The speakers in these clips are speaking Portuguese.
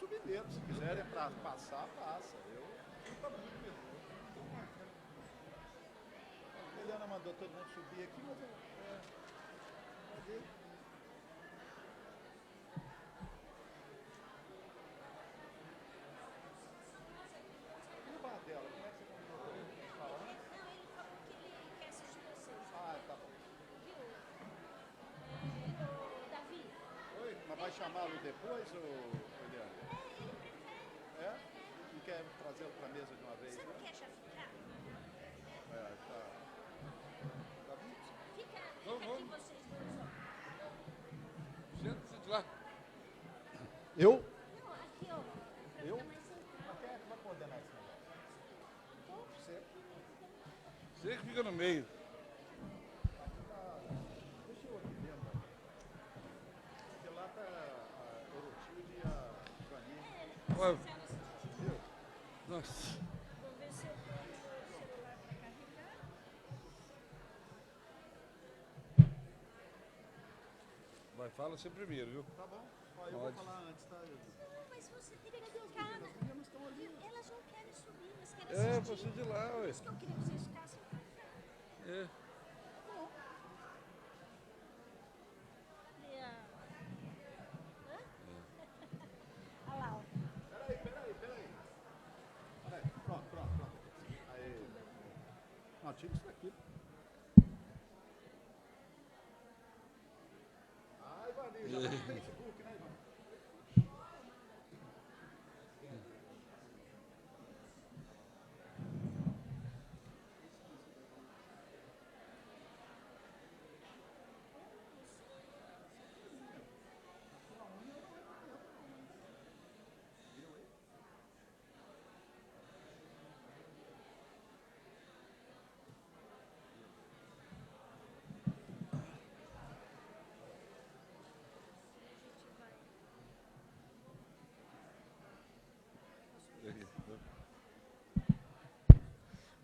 subir mesmo. Se quiserem para passar, passa. Eu tá muito mesmo. A Eliana mandou todo mundo subir aqui, mas cadê? E o bar dela? Como é que você combinou com ele? Fala antes? Não, ele falou que ele quer assistir vocês. Ah, tá bom. Viu? Ô, Davi. Oi, mas vai chamá-lo depois, ou Eliana? Ele prefere. É? Não quer trazê-lo para a mesa de uma vez, Você não né? quer já ficar? É, tá. Davi? Fica Vamos, aqui vamos. vocês dois, ó. Senta-se lá. Eu? Não, aqui, ó. Pra Eu? ficar mais centrado. Mas quem é que vai coordenar esse negócio? Você. Você que fica no meio. Deixa eu aqui dentro. Porque lá tá a Orotilde e a Janine. Olha, Já no sentido. Viu? nossa. Vou ver se eu ponho o celular pra carregar. Vai, fala você primeiro, viu? Tá bom. Ó, eu vou Pode. falar antes, tá? Não, mas você teria que ficar. As meninas estão ali. Elas não querem subir, elas querem É, assistir. você de lá, Por ué. isso que eu queria que vocês ficassem pra cá. É. E a... Hã? Olha lá, ó. Peraí. Peraí. Pronto. Aí. Não, tira isso daqui. Ah, Ivaninho, já tá no Facebook, né, Ivan?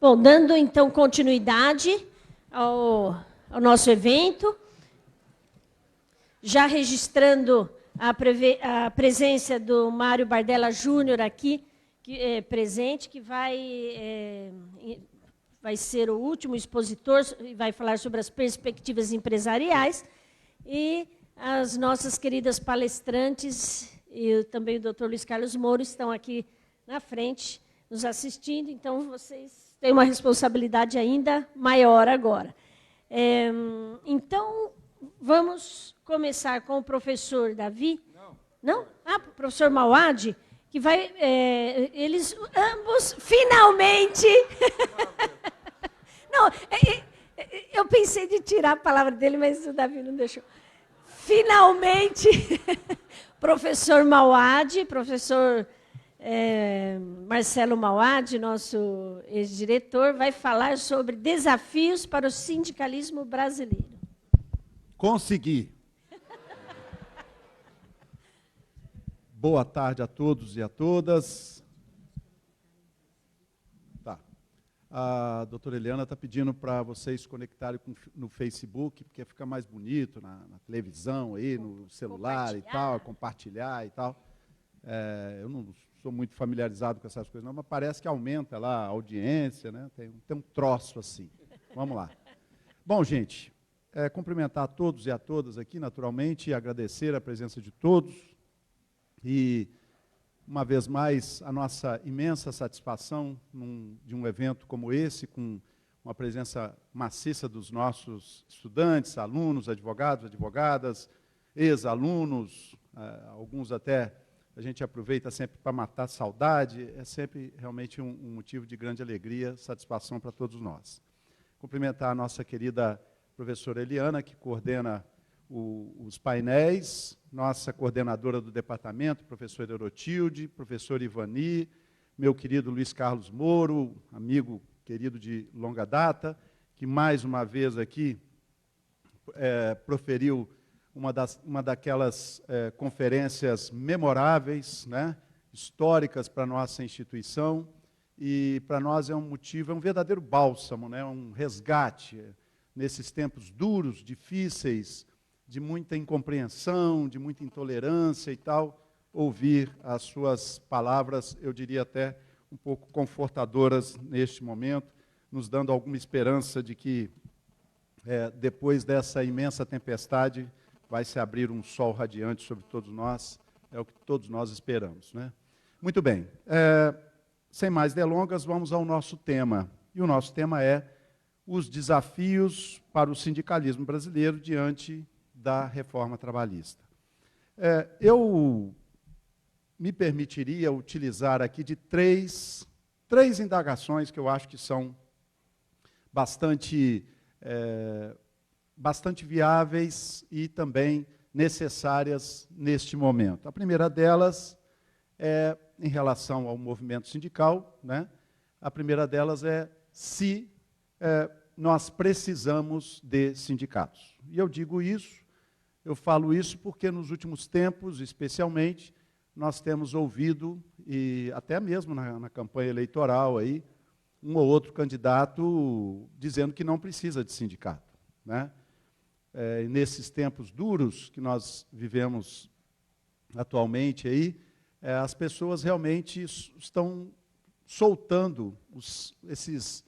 Bom, dando então continuidade ao nosso evento, já registrando a presença do Mário Bardella Júnior aqui, presente, que vai ser o último expositor e vai falar sobre as perspectivas empresariais, e as nossas queridas palestrantes, e também o Dr. Luiz Carlos Moro, estão aqui na frente, nos assistindo, então vocês têm uma responsabilidade ainda maior agora. Então, vamos começar com o professor Davi. Não? Ah, o professor Mauad, que vai... eles ambos, finalmente... Não, eu pensei de tirar a palavra dele, mas o Davi não deixou. Finalmente, professor Mauad, professor Marcelo Mauad, nosso ex-diretor, vai falar sobre desafios para o sindicalismo brasileiro. Consegui. Boa tarde a todos e a todas. Tá. A doutora Eliana está pedindo para vocês conectarem no Facebook, porque fica mais bonito na televisão, aí, no celular e tal, compartilhar e tal. Eu não sou muito familiarizado com essas coisas, não, mas parece que aumenta lá a audiência, né? Tem um troço assim. Vamos lá. Bom, gente, cumprimentar a todos e a todas aqui, naturalmente, e agradecer a presença de todos. E, uma vez mais, a nossa imensa satisfação de um evento como esse, com uma presença maciça dos nossos estudantes, alunos, advogados, advogadas, ex-alunos, alguns até a gente aproveita sempre para matar a saudade, é sempre realmente um motivo de grande alegria, satisfação para todos nós. Cumprimentar a nossa querida professora Eliana, que coordena os painéis, nossa coordenadora do departamento, professora Orotilde, professor Ivani, meu querido Luiz Carlos Moro, amigo querido de longa data, que mais uma vez aqui proferiu uma daquelas conferências memoráveis, né, históricas para a nossa instituição, e para nós é um motivo, é um verdadeiro bálsamo, né, um resgate nesses tempos duros, difíceis, de muita incompreensão, de muita intolerância e tal. ouvir as suas palavras, eu diria até um pouco confortadoras neste momento, nos dando alguma esperança de que, depois dessa imensa tempestade, vai se abrir um sol radiante sobre todos nós, é o que todos nós esperamos, né? Muito bem, sem mais delongas, vamos ao nosso tema. E o nosso tema é os desafios para o sindicalismo brasileiro diante da reforma trabalhista. Eu me permitiria utilizar aqui de três indagações que eu acho que são bastante viáveis e também necessárias neste momento. A primeira delas é em relação ao movimento sindical, né? A primeira delas é se nós precisamos de sindicatos. E eu digo isso, eu falo isso porque nos últimos tempos, especialmente, nós temos ouvido, e até mesmo na campanha eleitoral, aí, um ou outro candidato dizendo que não precisa de sindicato, né? Nesses tempos duros que nós vivemos atualmente, aí, as pessoas realmente estão soltando esses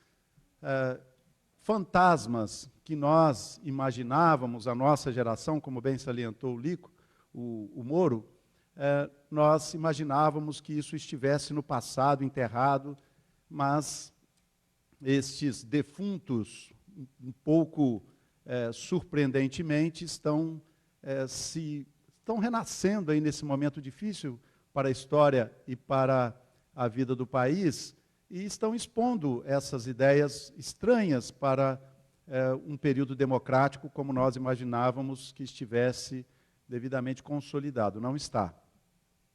fantasmas que nós imaginávamos, a nossa geração, como bem salientou o Lico, o Moro, nós imaginávamos que isso estivesse no passado, enterrado, mas estes defuntos, um pouco surpreendentemente, estão renascendo aí nesse momento difícil para a história e para a vida do país, e estão expondo essas ideias estranhas para um período democrático como nós imaginávamos que estivesse devidamente consolidado. Não está.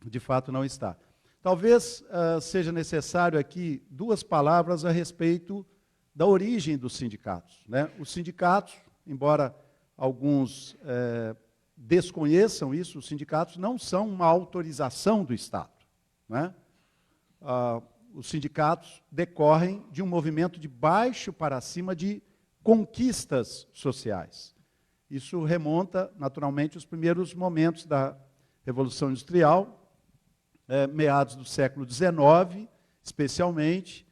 De fato, não está. Talvez seja necessário aqui 2 palavras a respeito da origem dos sindicatos, né? Os sindicatos, embora alguns desconheçam isso, os sindicatos não são uma autorização do Estado, né? Os sindicatos decorrem de um movimento de baixo para cima de conquistas sociais. Isso remonta, naturalmente, aos primeiros momentos da Revolução Industrial, meados do século XIX, especialmente,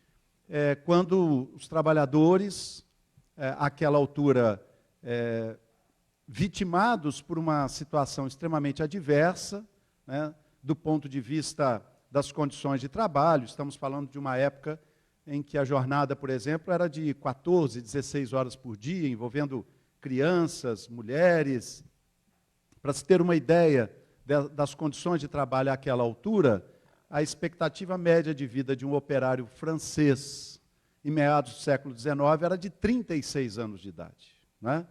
quando os trabalhadores, àquela altura, vitimados por uma situação extremamente adversa, né, do ponto de vista das condições de trabalho. Estamos falando de uma época em que a jornada, por exemplo, era de 14, 16 horas por dia, envolvendo crianças, mulheres. Para se ter uma ideia das condições de trabalho àquela altura, a expectativa média de vida de um operário francês, em meados do século XIX, era de 36 anos de idade, né?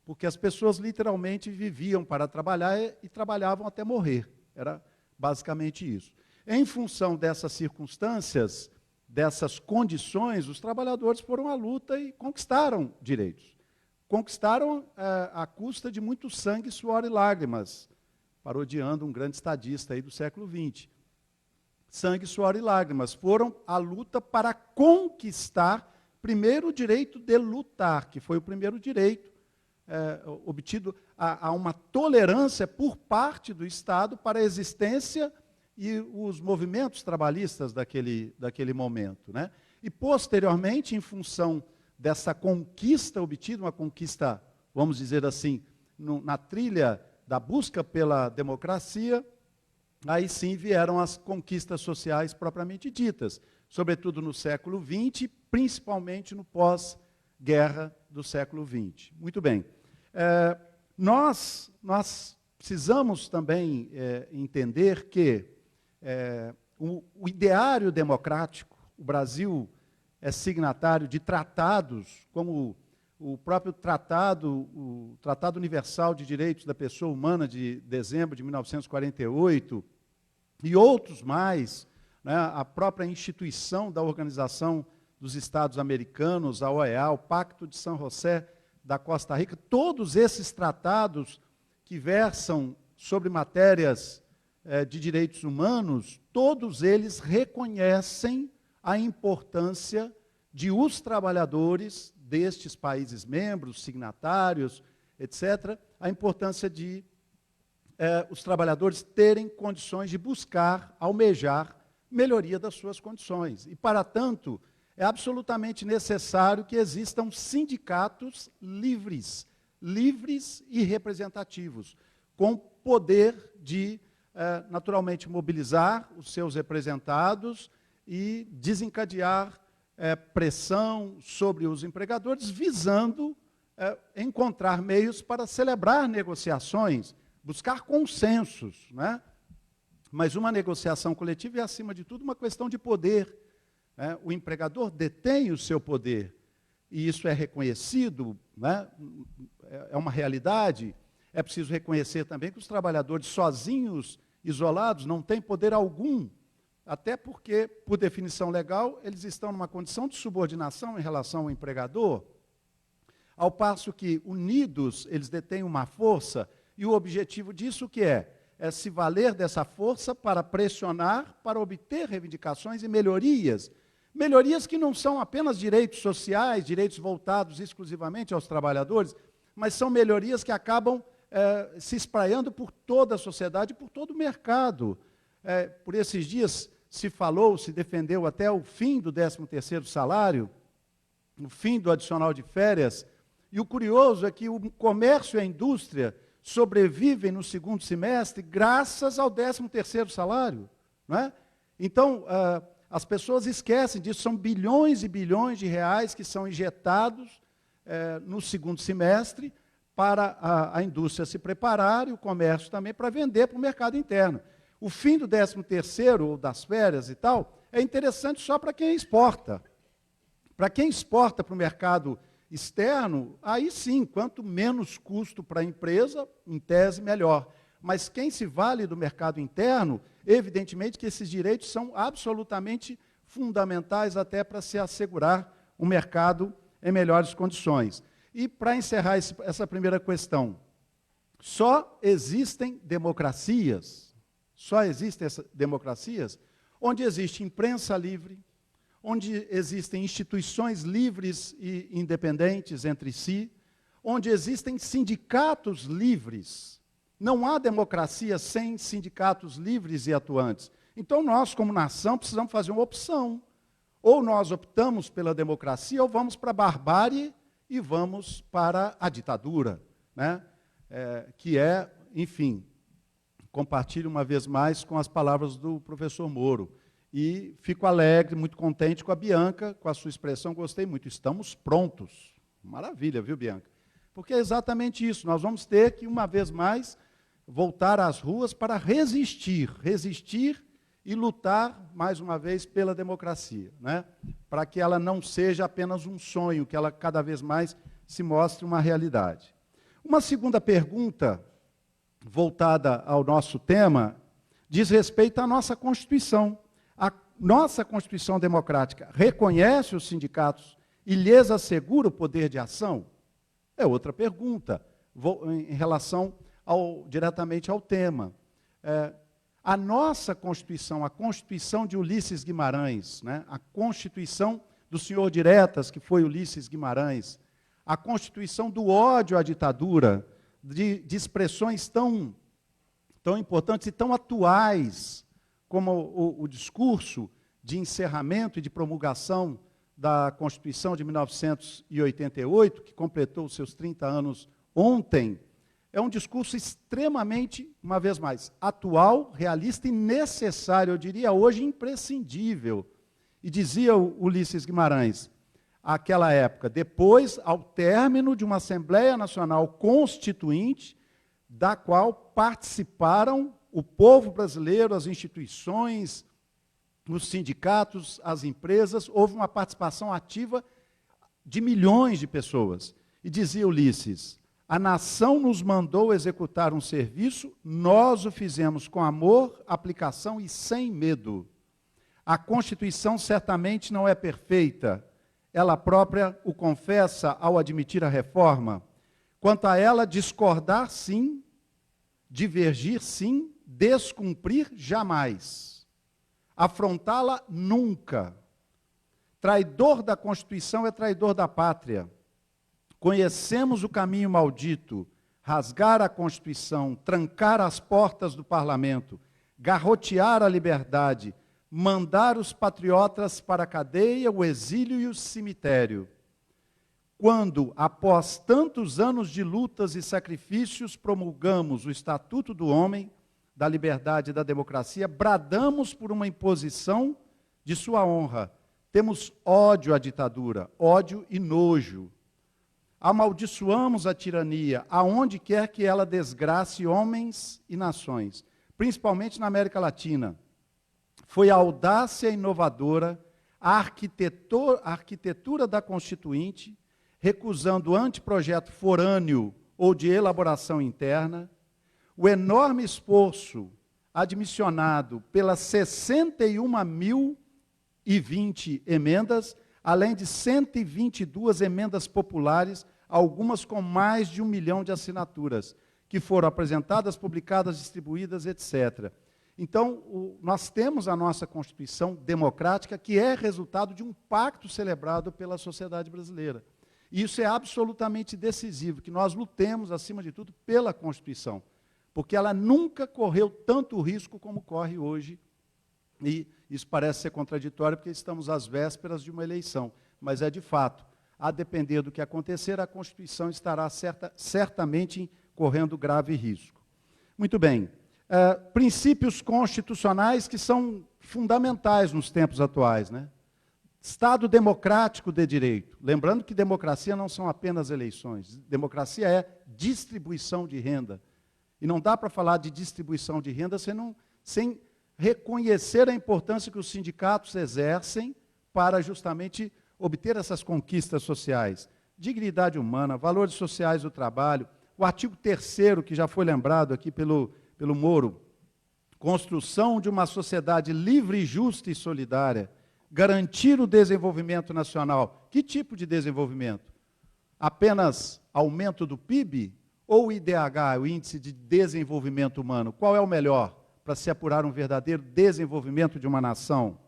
Porque as pessoas literalmente viviam para trabalhar e trabalhavam até morrer. Era basicamente isso. Em função dessas circunstâncias, dessas condições, os trabalhadores foram à luta e conquistaram direitos. Conquistaram à custa de muito sangue, suor e lágrimas, parodiando um grande estadista aí do século XX. Sangue, suor e lágrimas foram à luta para conquistar, primeiro, o direito de lutar, que foi o primeiro direito obtido a uma tolerância por parte do Estado para a existência e os movimentos trabalhistas daquele momento, né? E, posteriormente, em função dessa conquista obtida, uma conquista, vamos dizer assim, na trilha da busca pela democracia, aí sim vieram as conquistas sociais propriamente ditas, sobretudo no século XX, principalmente no pós-guerra do século XX. Muito bem. Nós precisamos também entender que o ideário democrático, o Brasil é signatário de tratados, como o próprio o Tratado Universal de Direitos da Pessoa Humana de dezembro de 1948, e outros mais, né, a própria instituição da Organização dos Estados Americanos, a OEA, o Pacto de São José da Costa Rica, todos esses tratados que versam sobre matérias de direitos humanos, todos eles reconhecem a importância de os trabalhadores destes países membros, signatários, etc., a importância de os trabalhadores terem condições de buscar, almejar melhoria das suas condições. E, para tanto, é absolutamente necessário que existam sindicatos livres e representativos, com poder de, naturalmente, mobilizar os seus representados e desencadear pressão sobre os empregadores, visando encontrar meios para celebrar negociações, buscar consensos, né? Mas uma negociação coletiva é, acima de tudo, uma questão de poder. Né? O empregador detém o seu poder, e isso é reconhecido, né? É uma realidade. É preciso reconhecer também que os trabalhadores sozinhos, isolados, não têm poder algum, até porque, por definição legal, eles estão numa condição de subordinação em relação ao empregador, ao passo que, unidos, eles detêm uma força, e o objetivo disso o que é? É se valer dessa força para pressionar, para obter reivindicações e melhorias. Melhorias que não são apenas direitos sociais, direitos voltados exclusivamente aos trabalhadores, mas são melhorias que acabam se espraiando por toda a sociedade, por todo o mercado. Por esses dias se falou, se defendeu até o fim do 13º salário, o fim do adicional de férias, e o curioso é que o comércio e a indústria sobrevivem no segundo semestre graças ao 13º salário. Não é? Então, as pessoas esquecem disso, são bilhões e bilhões de reais que são injetados no segundo semestre para a indústria se preparar e o comércio também para vender para o mercado interno. O fim do 13º, ou das férias e tal, é interessante só para quem exporta. Para quem exporta para o mercado externo, aí sim, quanto menos custo para a empresa, em tese, melhor. Mas quem se vale do mercado interno, evidentemente que esses direitos são absolutamente fundamentais até para se assegurar um mercado em melhores condições. E, para encerrar essa primeira questão, só existem democracias onde existe imprensa livre, onde existem instituições livres e independentes entre si, onde existem sindicatos livres. Não há democracia sem sindicatos livres e atuantes. Então, nós, como nação, precisamos fazer uma opção. Ou nós optamos pela democracia, ou vamos para a barbárie e vamos para a ditadura, né? Que é, enfim, compartilho uma vez mais com as palavras do professor Moro. E fico alegre, muito contente com a Bianca, com a sua expressão, gostei muito. Estamos prontos. Maravilha, viu, Bianca? Porque é exatamente isso. Nós vamos ter que, uma vez mais, voltar às ruas para resistir e lutar, mais uma vez, pela democracia, né? Para que ela não seja apenas um sonho, que ela cada vez mais se mostre uma realidade. Uma segunda pergunta, voltada ao nosso tema, diz respeito à nossa Constituição. A nossa Constituição democrática reconhece os sindicatos e lhes assegura o poder de ação? É outra pergunta, em relação diretamente ao tema. A nossa Constituição, a Constituição de Ulisses Guimarães, né, a Constituição do senhor Diretas, que foi Ulisses Guimarães, a Constituição do ódio à ditadura, de expressões tão importantes e tão atuais, como o discurso de encerramento e de promulgação da Constituição de 1988, que completou os seus 30 anos ontem, é um discurso extremamente, uma vez mais, atual, realista e necessário, eu diria hoje imprescindível. E dizia o Ulisses Guimarães, àquela época, depois, ao término de uma Assembleia Nacional Constituinte, da qual participaram o povo brasileiro, as instituições, os sindicatos, as empresas, houve uma participação ativa de milhões de pessoas. E dizia Ulisses, a nação nos mandou executar um serviço, nós o fizemos com amor, aplicação e sem medo. A Constituição certamente não é perfeita, ela própria o confessa ao admitir a reforma. Quanto a ela, discordar sim, divergir sim, descumprir jamais. Afrontá-la nunca. Traidor da Constituição é traidor da pátria. Conhecemos o caminho maldito, rasgar a Constituição, trancar as portas do parlamento, garrotear a liberdade, mandar os patriotas para a cadeia, o exílio e o cemitério. Quando, após tantos anos de lutas e sacrifícios, promulgamos o Estatuto do Homem, da Liberdade e da Democracia, bradamos por uma imposição de sua honra. Temos ódio à ditadura, ódio e nojo. Amaldiçoamos a tirania, aonde quer que ela desgrace homens e nações, principalmente na América Latina. Foi a audácia inovadora, a arquitetura da Constituinte, recusando anteprojeto forâneo ou de elaboração interna, o enorme esforço admissionado pelas 61.020 emendas, além de 122 emendas populares, algumas com mais de 1 milhão de assinaturas, que foram apresentadas, publicadas, distribuídas, etc. Então, nós temos a nossa Constituição democrática, que é resultado de um pacto celebrado pela sociedade brasileira. E isso é absolutamente decisivo, que nós lutemos, acima de tudo, pela Constituição, porque ela nunca correu tanto risco como corre hoje. E isso parece ser contraditório, porque estamos às vésperas de uma eleição. Mas é de fato, a depender do que acontecer, a Constituição estará certamente correndo grave risco. Muito bem. Princípios constitucionais que são fundamentais nos tempos atuais, né? Estado democrático de direito. Lembrando que democracia não são apenas eleições. Democracia é distribuição de renda. E não dá para falar de distribuição de renda sem reconhecer a importância que os sindicatos exercem para justamente obter essas conquistas sociais. Dignidade humana, valores sociais do trabalho. O artigo 3º, que já foi lembrado aqui pelo Moro, construção de uma sociedade livre, justa e solidária, garantir o desenvolvimento nacional. Que tipo de desenvolvimento? Apenas aumento do PIB? Ou o IDH, o Índice de Desenvolvimento Humano? Qual é o melhor para se apurar um verdadeiro desenvolvimento de uma nação?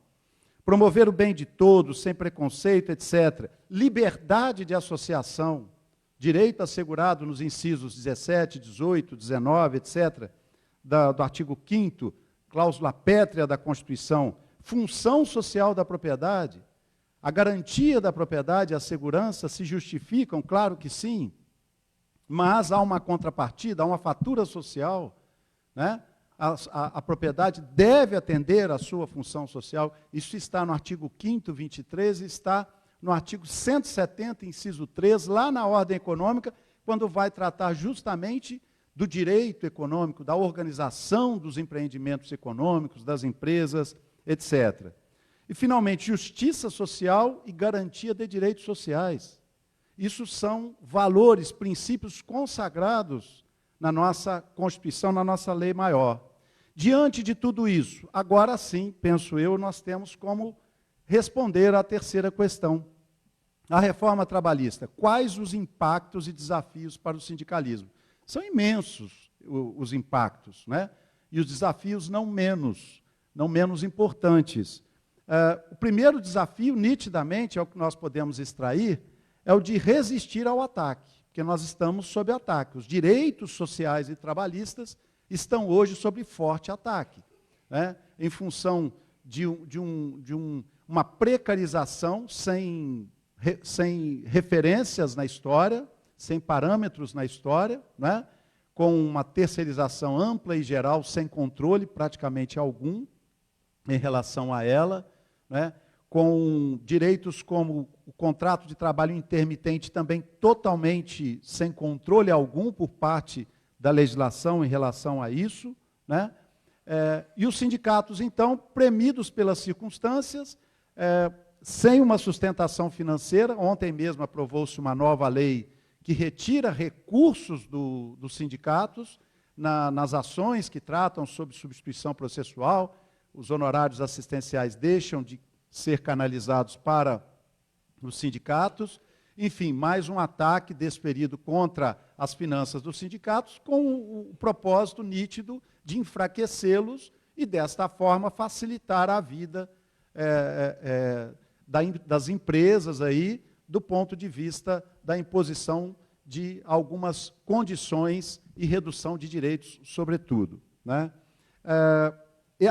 Promover o bem de todos, sem preconceito, etc. Liberdade de associação, direito assegurado nos incisos 17, 18, 19, etc., do artigo 5º, cláusula pétrea da Constituição, função social da propriedade, a garantia da propriedade e a segurança se justificam, claro que sim, mas há uma contrapartida, há uma fatura social, né? A propriedade deve atender à sua função social. Isso está no artigo 5º, 23, está no artigo 170, inciso 3, lá na ordem econômica, quando vai tratar justamente do direito econômico, da organização dos empreendimentos econômicos, das empresas, etc. E, finalmente, justiça social e garantia de direitos sociais. Isso são valores, princípios consagrados na nossa Constituição, na nossa lei maior. Diante de tudo isso, agora sim, penso eu, nós temos como responder à terceira questão. A reforma trabalhista, quais os impactos e desafios para o sindicalismo? São imensos os impactos, né? E os desafios não menos importantes. O primeiro desafio, nitidamente, é o que nós podemos extrair, é o de resistir ao ataque, porque nós estamos sob ataque. Os direitos sociais e trabalhistas estão hoje sob forte ataque, né? Em função de uma precarização sem referências na história, sem parâmetros na história, né? Com uma terceirização ampla e geral, sem controle praticamente algum em relação a ela, né? Com direitos como o contrato de trabalho intermitente também totalmente sem controle algum por parte da legislação em relação a isso, né? E os sindicatos, então, premidos pelas circunstâncias, sem uma sustentação financeira. Ontem mesmo aprovou-se uma nova lei que retira recursos dos sindicatos nas ações que tratam sobre substituição processual. Os honorários assistenciais deixam de ser canalizados para os sindicatos. Enfim, mais um ataque desferido contra as finanças dos sindicatos, com o propósito nítido de enfraquecê-los e, desta forma, facilitar a vida das empresas aí, do ponto de vista da imposição de algumas condições e redução de direitos, sobretudo, né?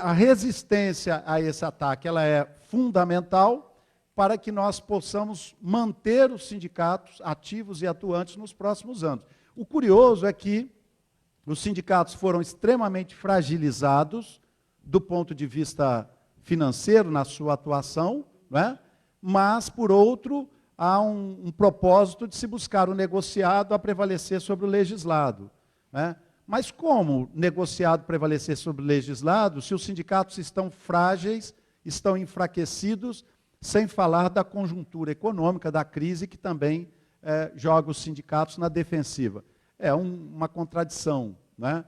A resistência a esse ataque ela é fundamental para que nós possamos manter os sindicatos ativos e atuantes nos próximos anos. O curioso é que os sindicatos foram extremamente fragilizados do ponto de vista financeiro na sua atuação, né? Mas, por outro, há um propósito de se buscar o negociado a prevalecer sobre o legislado, né? Mas como negociado prevalecer sobre o legislado se os sindicatos estão frágeis, estão enfraquecidos, sem falar da conjuntura econômica, da crise que também joga os sindicatos na defensiva? É uma contradição, né?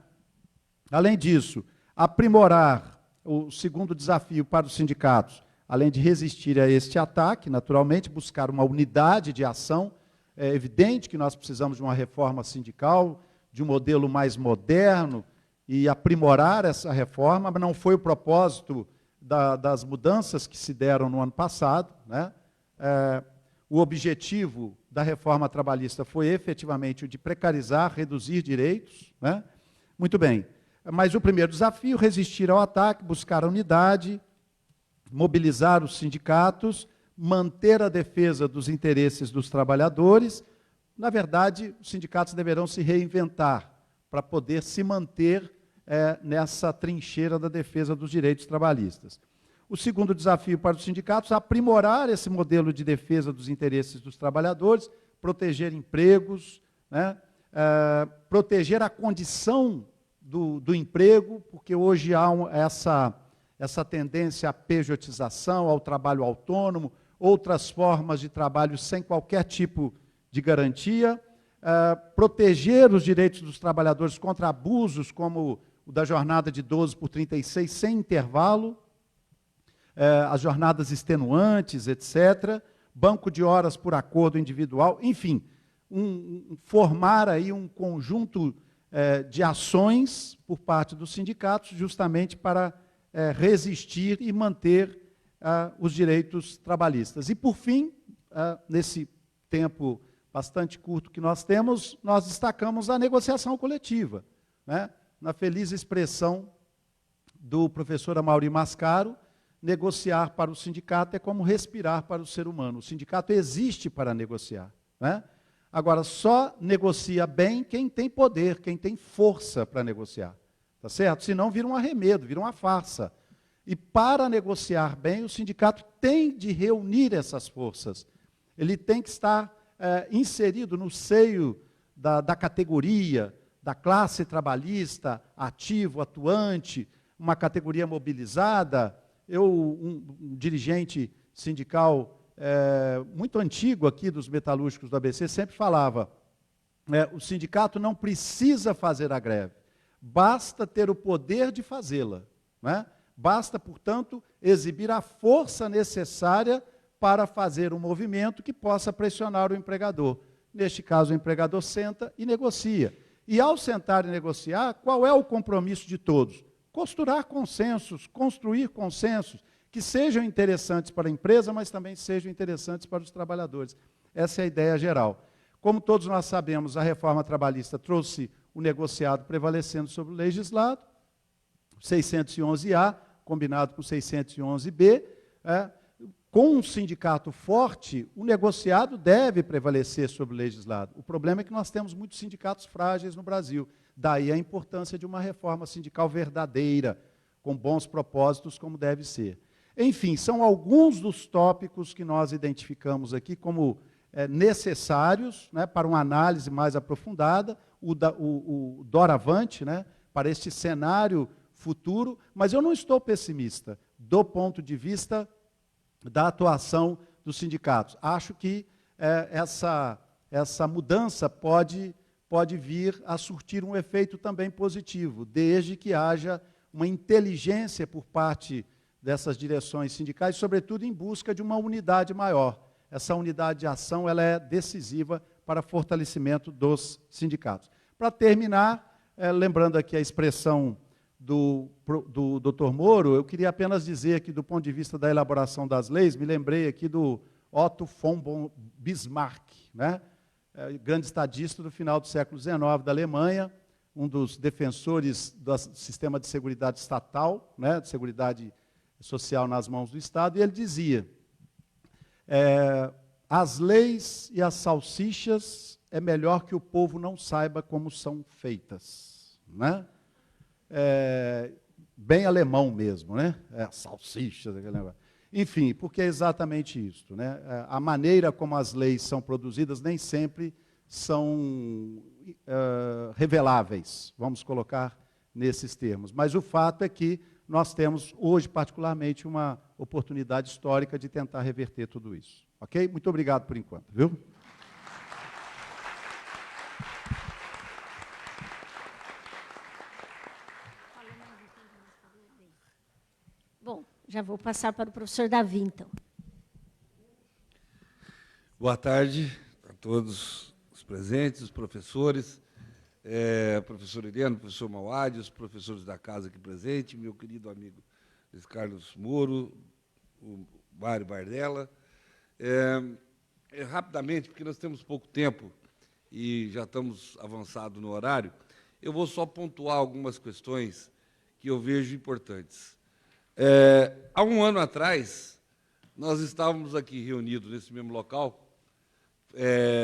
Além disso, aprimorar o segundo desafio para os sindicatos, além de resistir a este ataque, naturalmente, buscar uma unidade de ação. É evidente que nós precisamos de uma reforma sindical, de um modelo mais moderno, e aprimorar essa reforma, mas não foi o propósito das mudanças que se deram no ano passado, né? O objetivo da reforma trabalhista foi efetivamente o de precarizar, reduzir direitos, né? Muito bem, mas o primeiro desafio, resistir ao ataque, buscar a unidade, mobilizar os sindicatos, manter a defesa dos interesses dos trabalhadores. Na verdade, os sindicatos deverão se reinventar para poder se manter nessa trincheira da defesa dos direitos trabalhistas. O segundo desafio para os sindicatos é aprimorar esse modelo de defesa dos interesses dos trabalhadores, proteger empregos, né? Proteger a condição do emprego, porque hoje há essa tendência à pejotização, ao trabalho autônomo, outras formas de trabalho sem qualquer tipo de garantia, proteger os direitos dos trabalhadores contra abusos, como o da jornada de 12 por 36, sem intervalo, as jornadas extenuantes, etc., banco de horas por acordo individual, enfim, formar aí um conjunto de ações por parte dos sindicatos, justamente para resistir e manter os direitos trabalhistas. E, por fim, nesse tempo bastante curto que nós temos, nós destacamos a negociação coletiva, né? Na feliz expressão do professor Amaury Mascaro, negociar para o sindicato é como respirar para o ser humano. O sindicato existe para negociar, né? Agora, só negocia bem quem tem poder, quem tem força para negociar, tá certo? Senão vira um arremedo, vira uma farsa. E para negociar bem, o sindicato tem de reunir essas forças. Ele tem que estar inserido no seio da categoria, da classe trabalhista, ativo, atuante, uma categoria mobilizada. Um dirigente sindical muito antigo aqui dos metalúrgicos do ABC sempre falava, o sindicato não precisa fazer a greve, basta ter o poder de fazê-la, né? Basta, portanto, exibir a força necessária para fazer um movimento que possa pressionar o empregador. Neste caso, o empregador senta e negocia. E ao sentar e negociar, qual é o compromisso de todos? Costurar consensos, construir consensos, que sejam interessantes para a empresa, mas também sejam interessantes para os trabalhadores. Essa é a ideia geral. Como todos nós sabemos, a reforma trabalhista trouxe o negociado prevalecendo sobre o legislado, 611A, combinado com 611B, com um sindicato forte, o negociado deve prevalecer sobre o legislado. O problema é que nós temos muitos sindicatos frágeis no Brasil. Daí a importância de uma reforma sindical verdadeira, com bons propósitos, como deve ser. Enfim, são alguns dos tópicos que nós identificamos aqui como necessários, né, para uma análise mais aprofundada, o doravante, né, para este cenário futuro, mas eu não estou pessimista do ponto de vista da atuação dos sindicatos. Acho que essa mudança pode vir a surtir um efeito também positivo, desde que haja uma inteligência por parte dessas direções sindicais, sobretudo em busca de uma unidade maior. Essa unidade de ação ela é decisiva para fortalecimento dos sindicatos. Para terminar, lembrando aqui a expressão do Dr. Moro, eu queria apenas dizer que, do ponto de vista da elaboração das leis, me lembrei aqui do Otto von Bismarck, né? grande estadista do final do século XIX da Alemanha, um dos defensores do sistema de seguridade estatal, né, de seguridade social nas mãos do Estado, e ele dizia, as leis e as salsichas é melhor que o povo não saiba como são feitas. Né? Bem alemão mesmo, né? Salsichas, aquele negócio. Enfim, porque é exatamente isso. Né? A maneira como as leis são produzidas nem sempre são reveláveis, vamos colocar nesses termos. Mas o fato é que nós temos hoje, particularmente, uma oportunidade histórica de tentar reverter tudo isso. Ok? Muito obrigado por enquanto, viu? Bom, já vou passar para o professor Davi, então. Boa tarde a todos os presentes, os professores, professor Helena, professor Mauad, os professores da casa aqui presente, meu querido amigo Luiz Carlos Moro, o Mário Bardella. Rapidamente, porque nós temos pouco tempo e já estamos avançados no horário, eu vou só pontuar algumas questões que eu vejo importantes. Há um ano atrás, nós estávamos aqui reunidos nesse mesmo local,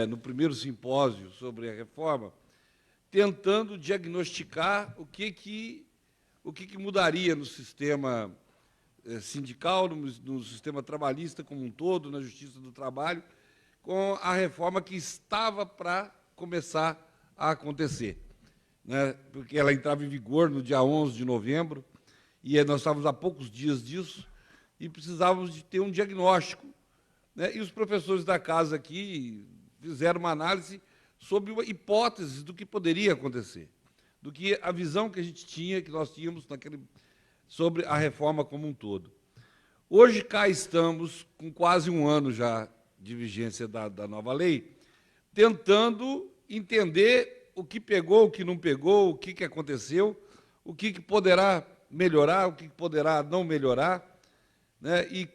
no primeiro simpósio sobre a reforma, tentando diagnosticar o que mudaria no sistema sindical, no sistema trabalhista como um todo, na Justiça do Trabalho, com a reforma que estava para começar a acontecer. Né? Porque ela entrava em vigor no dia 11 de novembro, e nós estávamos há poucos dias disso, e precisávamos de ter um diagnóstico. Né? E os professores da casa aqui fizeram uma análise sobre uma hipótese do que poderia acontecer, do que a visão que a gente tinha, que nós tínhamos sobre a reforma como um todo. Hoje, cá estamos, com quase um ano já de vigência da nova lei, tentando entender o que pegou, o que não pegou, o que aconteceu, o que poderá melhorar, o que poderá não melhorar, né? E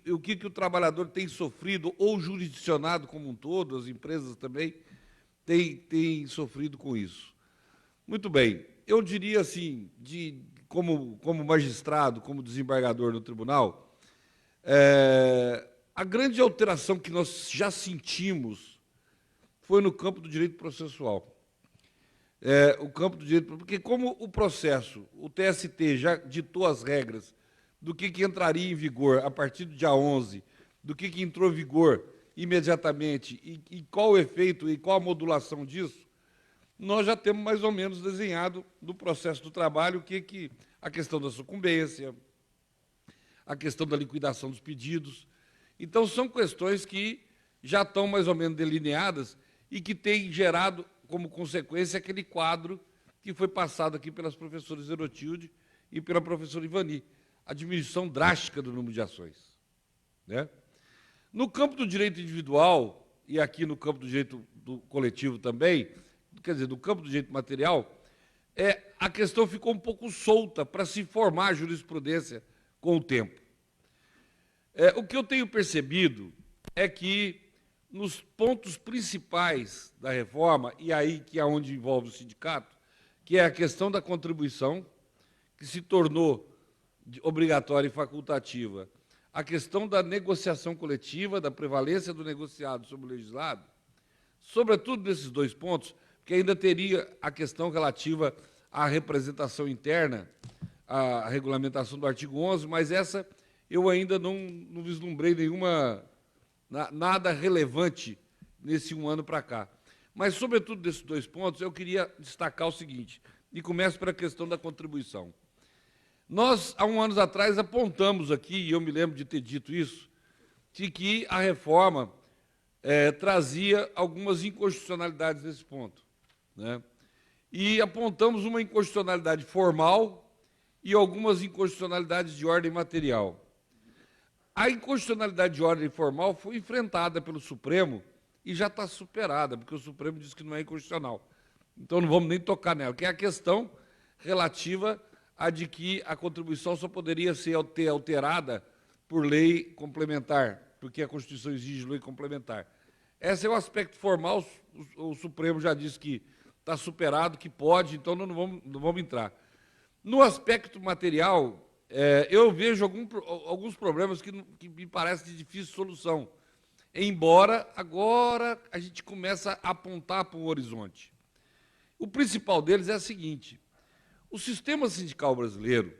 o que o trabalhador tem sofrido, ou jurisdicionado como um todo, as empresas também têm sofrido com isso. Muito bem, eu diria assim, como magistrado, como desembargador no tribunal, a grande alteração que nós já sentimos foi no campo do direito processual. O campo do direito, porque como o processo, o TST já ditou as regras do que entraria em vigor a partir do dia 11, do que entrou em vigor imediatamente e qual o efeito e qual a modulação disso, nós já temos mais ou menos desenhado no processo do trabalho a questão da sucumbência, a questão da liquidação dos pedidos. Então, são questões que já estão mais ou menos delineadas e que têm gerado como consequência aquele quadro que foi passado aqui pelas professoras Erotilde e pela professora Ivani, a diminuição drástica do número de ações. Né? No campo do direito individual, e aqui no campo do direito do coletivo também, quer dizer, no campo do direito material, a questão ficou um pouco solta para se formar a jurisprudência com o tempo. O que eu tenho percebido é que, nos pontos principais da reforma, e aí que é onde envolve o sindicato, que é a questão da contribuição, que se tornou obrigatória e facultativa, a questão da negociação coletiva, da prevalência do negociado sobre o legislado, sobretudo nesses dois pontos, que ainda teria a questão relativa à representação interna, à regulamentação do artigo 11, mas essa eu ainda não vislumbrei nada relevante nesse um ano para cá. Mas, sobretudo, desses dois pontos, eu queria destacar o seguinte, e começo pela questão da contribuição. Nós, há um ano atrás, apontamos aqui, e eu me lembro de ter dito isso, de que a reforma trazia algumas inconstitucionalidades nesse ponto. Né? E apontamos uma inconstitucionalidade formal e algumas inconstitucionalidades de ordem material. A inconstitucionalidade de ordem formal foi enfrentada pelo Supremo e já está superada, porque o Supremo disse que não é inconstitucional. Então, não vamos nem tocar nela, que é a questão relativa a de que a contribuição só poderia ser alterada por lei complementar, porque a Constituição exige lei complementar. Esse é o aspecto formal, o Supremo já disse que está superado, que pode, então não vamos entrar. No aspecto material, eu vejo alguns problemas que me parecem de difícil solução, embora agora a gente começa a apontar para um horizonte. O principal deles é o seguinte: o sistema sindical brasileiro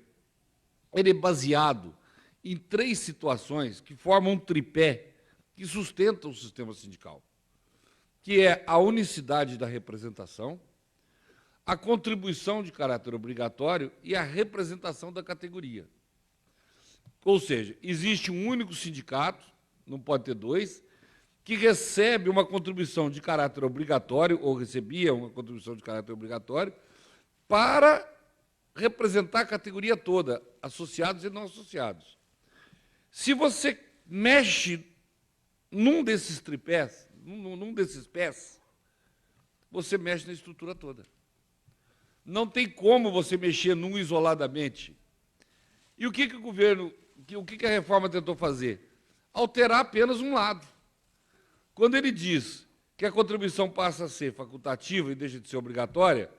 ele é baseado em 3 situações que formam um tripé que sustenta o sistema sindical, que é a unicidade da representação, a contribuição de caráter obrigatório e a representação da categoria. Ou seja, existe um único sindicato, não pode ter 2, que recebe uma contribuição de caráter obrigatório, ou recebia uma contribuição de caráter obrigatório, para representar a categoria toda, associados e não associados. Se você mexe num desses tripés, num desses pés, você mexe na estrutura toda. Não tem como você mexer num isoladamente. E o que o governo, o que a reforma tentou fazer? Alterar apenas um lado. Quando ele diz que a contribuição passa a ser facultativa e deixa de ser obrigatória,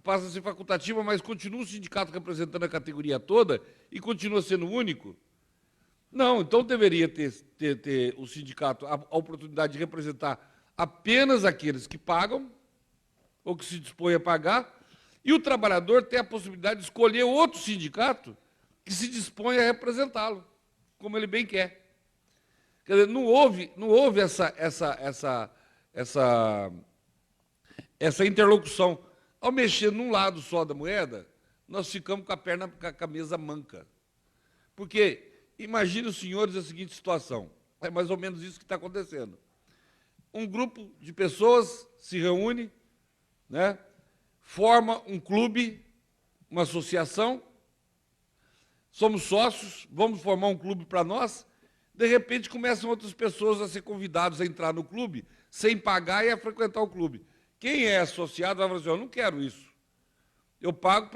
passa a ser facultativa, mas continua o sindicato representando a categoria toda e continua sendo único? Não, então deveria ter o sindicato a oportunidade de representar apenas aqueles que pagam, ou que se dispõem a pagar, e o trabalhador ter a possibilidade de escolher outro sindicato que se dispõe a representá-lo, como ele bem quer. Quer dizer, não houve essa interlocução. Ao mexer num lado só da moeda, nós ficamos com a camisa manca. Porque, imagine os senhores a seguinte situação, é mais ou menos isso que está acontecendo. Um grupo de pessoas se reúne, né, forma um clube, uma associação, somos sócios, vamos formar um clube para nós, de repente começam outras pessoas a ser convidadas a entrar no clube, sem pagar e a frequentar o clube. Quem é associado vai falar assim: eu não quero isso. Eu pago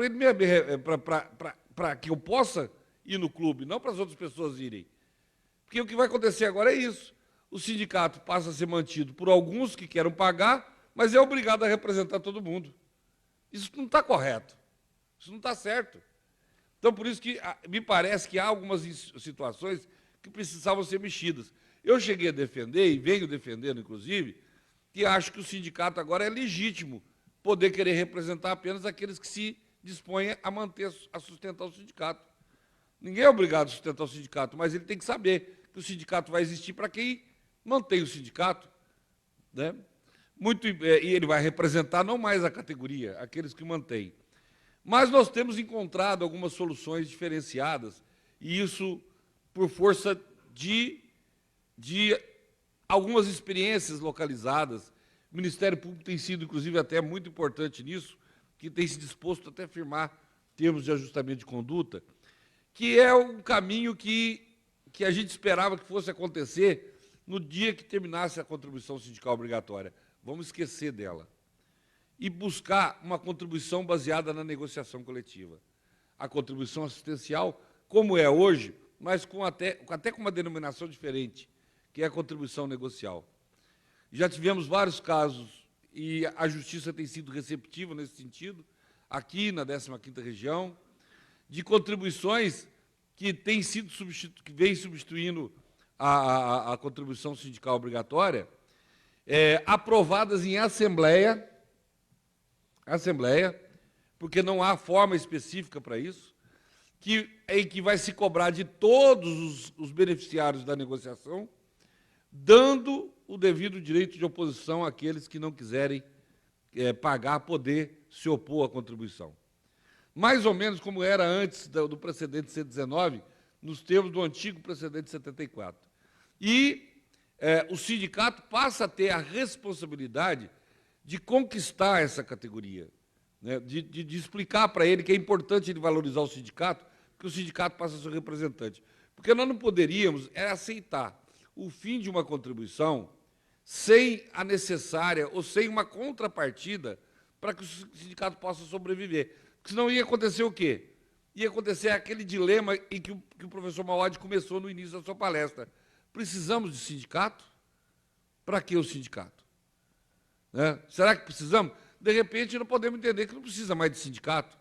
para que eu possa ir no clube, não para as outras pessoas irem. Porque o que vai acontecer agora é isso. O sindicato passa a ser mantido por alguns que querem pagar, mas é obrigado a representar todo mundo. Isso não está correto. Isso não está certo. Então, por isso que me parece que há algumas situações que precisavam ser mexidas. Eu cheguei a defender, e venho defendendo, inclusive, que acho que o sindicato agora é legítimo poder querer representar apenas aqueles que se dispõem a manter, a sustentar o sindicato. Ninguém é obrigado a sustentar o sindicato, mas ele tem que saber que o sindicato vai existir para quem mantém o sindicato, né? E ele vai representar não mais a categoria, aqueles que mantêm. Mas nós temos encontrado algumas soluções diferenciadas, e isso por força de algumas experiências localizadas. O Ministério Público tem sido, inclusive, até muito importante nisso, que tem se disposto até a firmar termos de ajustamento de conduta, que é um caminho que a gente esperava que fosse acontecer no dia que terminasse a contribuição sindical obrigatória. Vamos esquecer dela e buscar uma contribuição baseada na negociação coletiva. A contribuição assistencial, como é hoje, mas até com uma denominação diferente, que é a contribuição negocial. Já tivemos vários casos, e a Justiça tem sido receptiva nesse sentido, aqui na 15ª Região, de contribuições que vêm substituindo a contribuição sindical obrigatória, aprovadas em assembleia, porque não há forma específica para isso, que vai se cobrar de todos os beneficiários da negociação, dando o devido direito de oposição àqueles que não quiserem pagar, poder se opor à contribuição. Mais ou menos como era antes do precedente 119, nos termos do antigo precedente 74. E o sindicato passa a ter a responsabilidade de conquistar essa categoria, né, de explicar para ele que é importante ele valorizar o sindicato, porque o sindicato passa a ser representante. Porque nós não poderíamos aceitar o fim de uma contribuição sem a necessária ou sem uma contrapartida para que o sindicato possa sobreviver. Porque senão ia acontecer o quê? Ia acontecer aquele dilema em que o professor Mauad começou no início da sua palestra. Precisamos de sindicato? Para que o sindicato? Né? Será que precisamos? De repente, não podemos entender que não precisa mais de sindicato.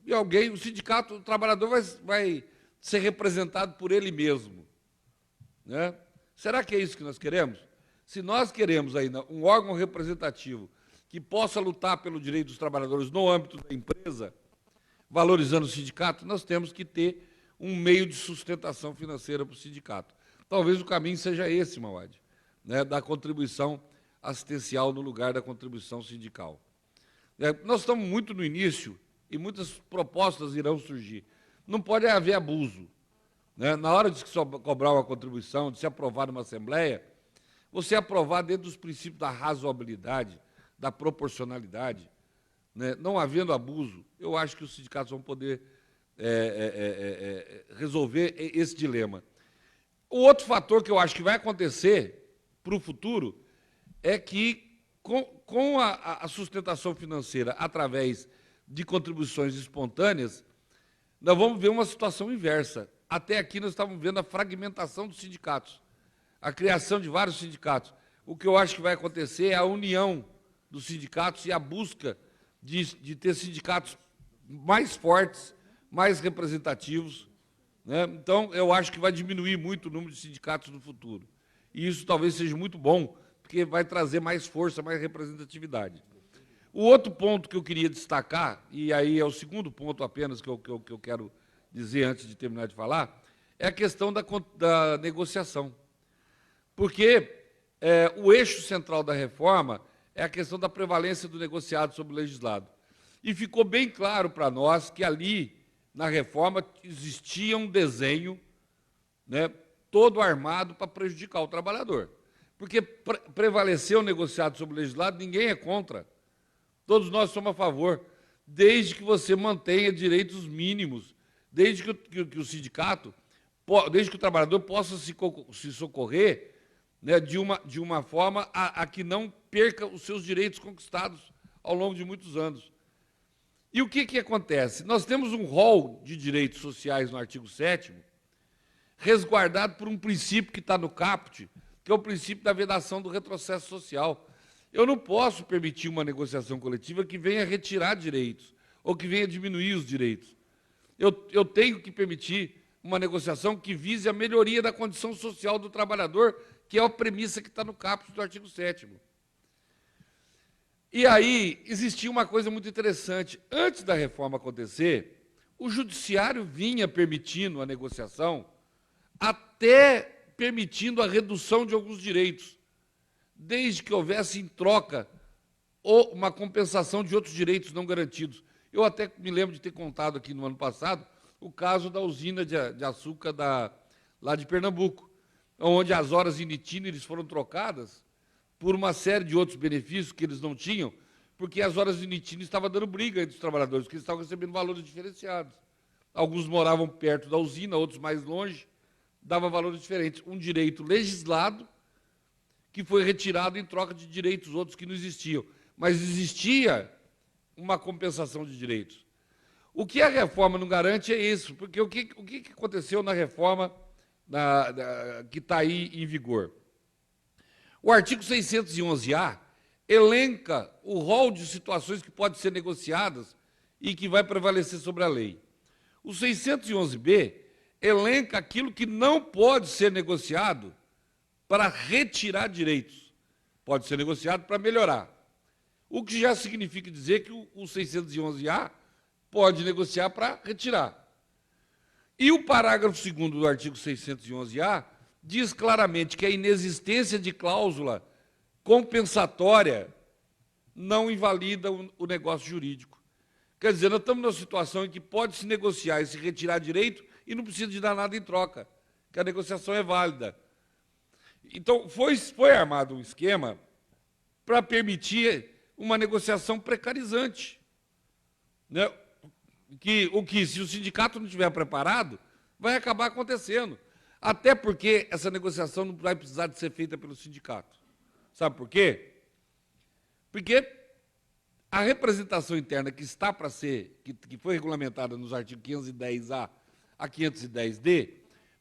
E alguém, o sindicato, o trabalhador vai ser representado por ele mesmo. Né? Será que é isso que nós queremos? Se nós queremos ainda um órgão representativo que possa lutar pelo direito dos trabalhadores no âmbito da empresa, valorizando o sindicato, nós temos que ter um meio de sustentação financeira para o sindicato. Talvez o caminho seja esse, Mauad, né, da contribuição assistencial no lugar da contribuição sindical. Nós estamos muito no início e muitas propostas irão surgir. Não pode haver abuso. Né? Na hora de se cobrar uma contribuição, de se aprovar numa assembleia, você aprovar dentro dos princípios da razoabilidade, da proporcionalidade, né? Não havendo abuso, eu acho que os sindicatos vão poder resolver esse dilema. O outro fator que eu acho que vai acontecer para o futuro é que, com a sustentação financeira através de contribuições espontâneas, nós vamos ver uma situação inversa. Até aqui nós estávamos vendo a fragmentação dos sindicatos, a criação de vários sindicatos. O que eu acho que vai acontecer é a união dos sindicatos e a busca de ter sindicatos mais fortes, mais representativos. Né? Então, eu acho que vai diminuir muito o número de sindicatos no futuro. E isso talvez seja muito bom, porque vai trazer mais força, mais representatividade. O outro ponto que eu queria destacar, e aí é o segundo ponto apenas que eu quero dizer antes de terminar de falar, é a questão da negociação. Porque o eixo central da reforma é a questão da prevalência do negociado sobre o legislado. E ficou bem claro para nós que ali, na reforma, existia um desenho, né, todo armado para prejudicar o trabalhador. Porque prevalecer o negociado sobre o legislado, ninguém é contra. Todos nós somos a favor, desde que você mantenha direitos mínimos, desde que o sindicato, desde que o trabalhador possa se socorrer, né, de uma forma a que não perca os seus direitos conquistados ao longo de muitos anos. E o que acontece? Nós temos um rol de direitos sociais no artigo 7º, resguardado por um princípio que está no caput, que é o princípio da vedação do retrocesso social. Eu não posso permitir uma negociação coletiva que venha retirar direitos, ou que venha diminuir os direitos. Eu tenho que permitir uma negociação que vise a melhoria da condição social do trabalhador, que é a premissa que está no caput do artigo 7º. E aí existia uma coisa muito interessante. Antes da reforma acontecer, o judiciário vinha permitindo a negociação, até permitindo a redução de alguns direitos, desde que houvesse em troca ou uma compensação de outros direitos não garantidos. Eu até me lembro de ter contado aqui no ano passado o caso da usina de açúcar lá de Pernambuco, onde as horas in itinere foram trocadas por uma série de outros benefícios que eles não tinham, porque as horas in itinere estavam dando briga entre os trabalhadores, porque eles estavam recebendo valores diferenciados. Alguns moravam perto da usina, outros mais longe, dava valores diferentes. Um direito legislado que foi retirado em troca de direitos outros que não existiam. Mas existia uma compensação de direitos. O que a reforma não garante é isso, porque o que aconteceu na reforma que está aí em vigor? O artigo 611-A elenca o rol de situações que podem ser negociadas e que vai prevalecer sobre a lei. O 611-B elenca aquilo que não pode ser negociado para retirar direitos. Pode ser negociado para melhorar. O que já significa dizer que o 611-A pode negociar para retirar. E o parágrafo 2º do artigo 611-A diz claramente que a inexistência de cláusula compensatória não invalida o negócio jurídico. Quer dizer, nós estamos numa situação em que pode se negociar e se retirar direito e não precisa de dar nada em troca, que a negociação é válida. Então, foi armado um esquema para permitir uma negociação precarizante. Né? Se o sindicato não estiver preparado, vai acabar acontecendo. Até porque essa negociação não vai precisar de ser feita pelo sindicato. Sabe por quê? Porque a representação interna que está para ser, que foi regulamentada nos artigos 510A a 510D,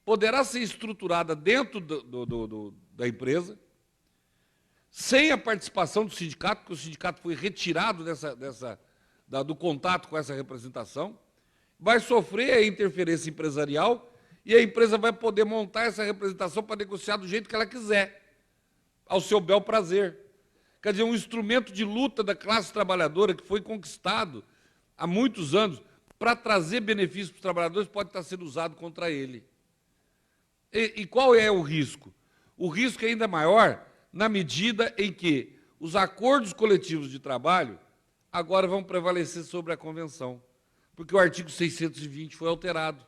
poderá ser estruturada dentro da empresa, sem a participação do sindicato, porque o sindicato foi retirado do contato com essa representação, vai sofrer a interferência empresarial e a empresa vai poder montar essa representação para negociar do jeito que ela quiser, ao seu bel prazer. Quer dizer, um instrumento de luta da classe trabalhadora que foi conquistado há muitos anos para trazer benefícios para os trabalhadores pode estar sendo usado contra ele. E qual é o risco? O risco é ainda maior na medida em que os acordos coletivos de trabalho agora vão prevalecer sobre a convenção, porque o artigo 620 foi alterado.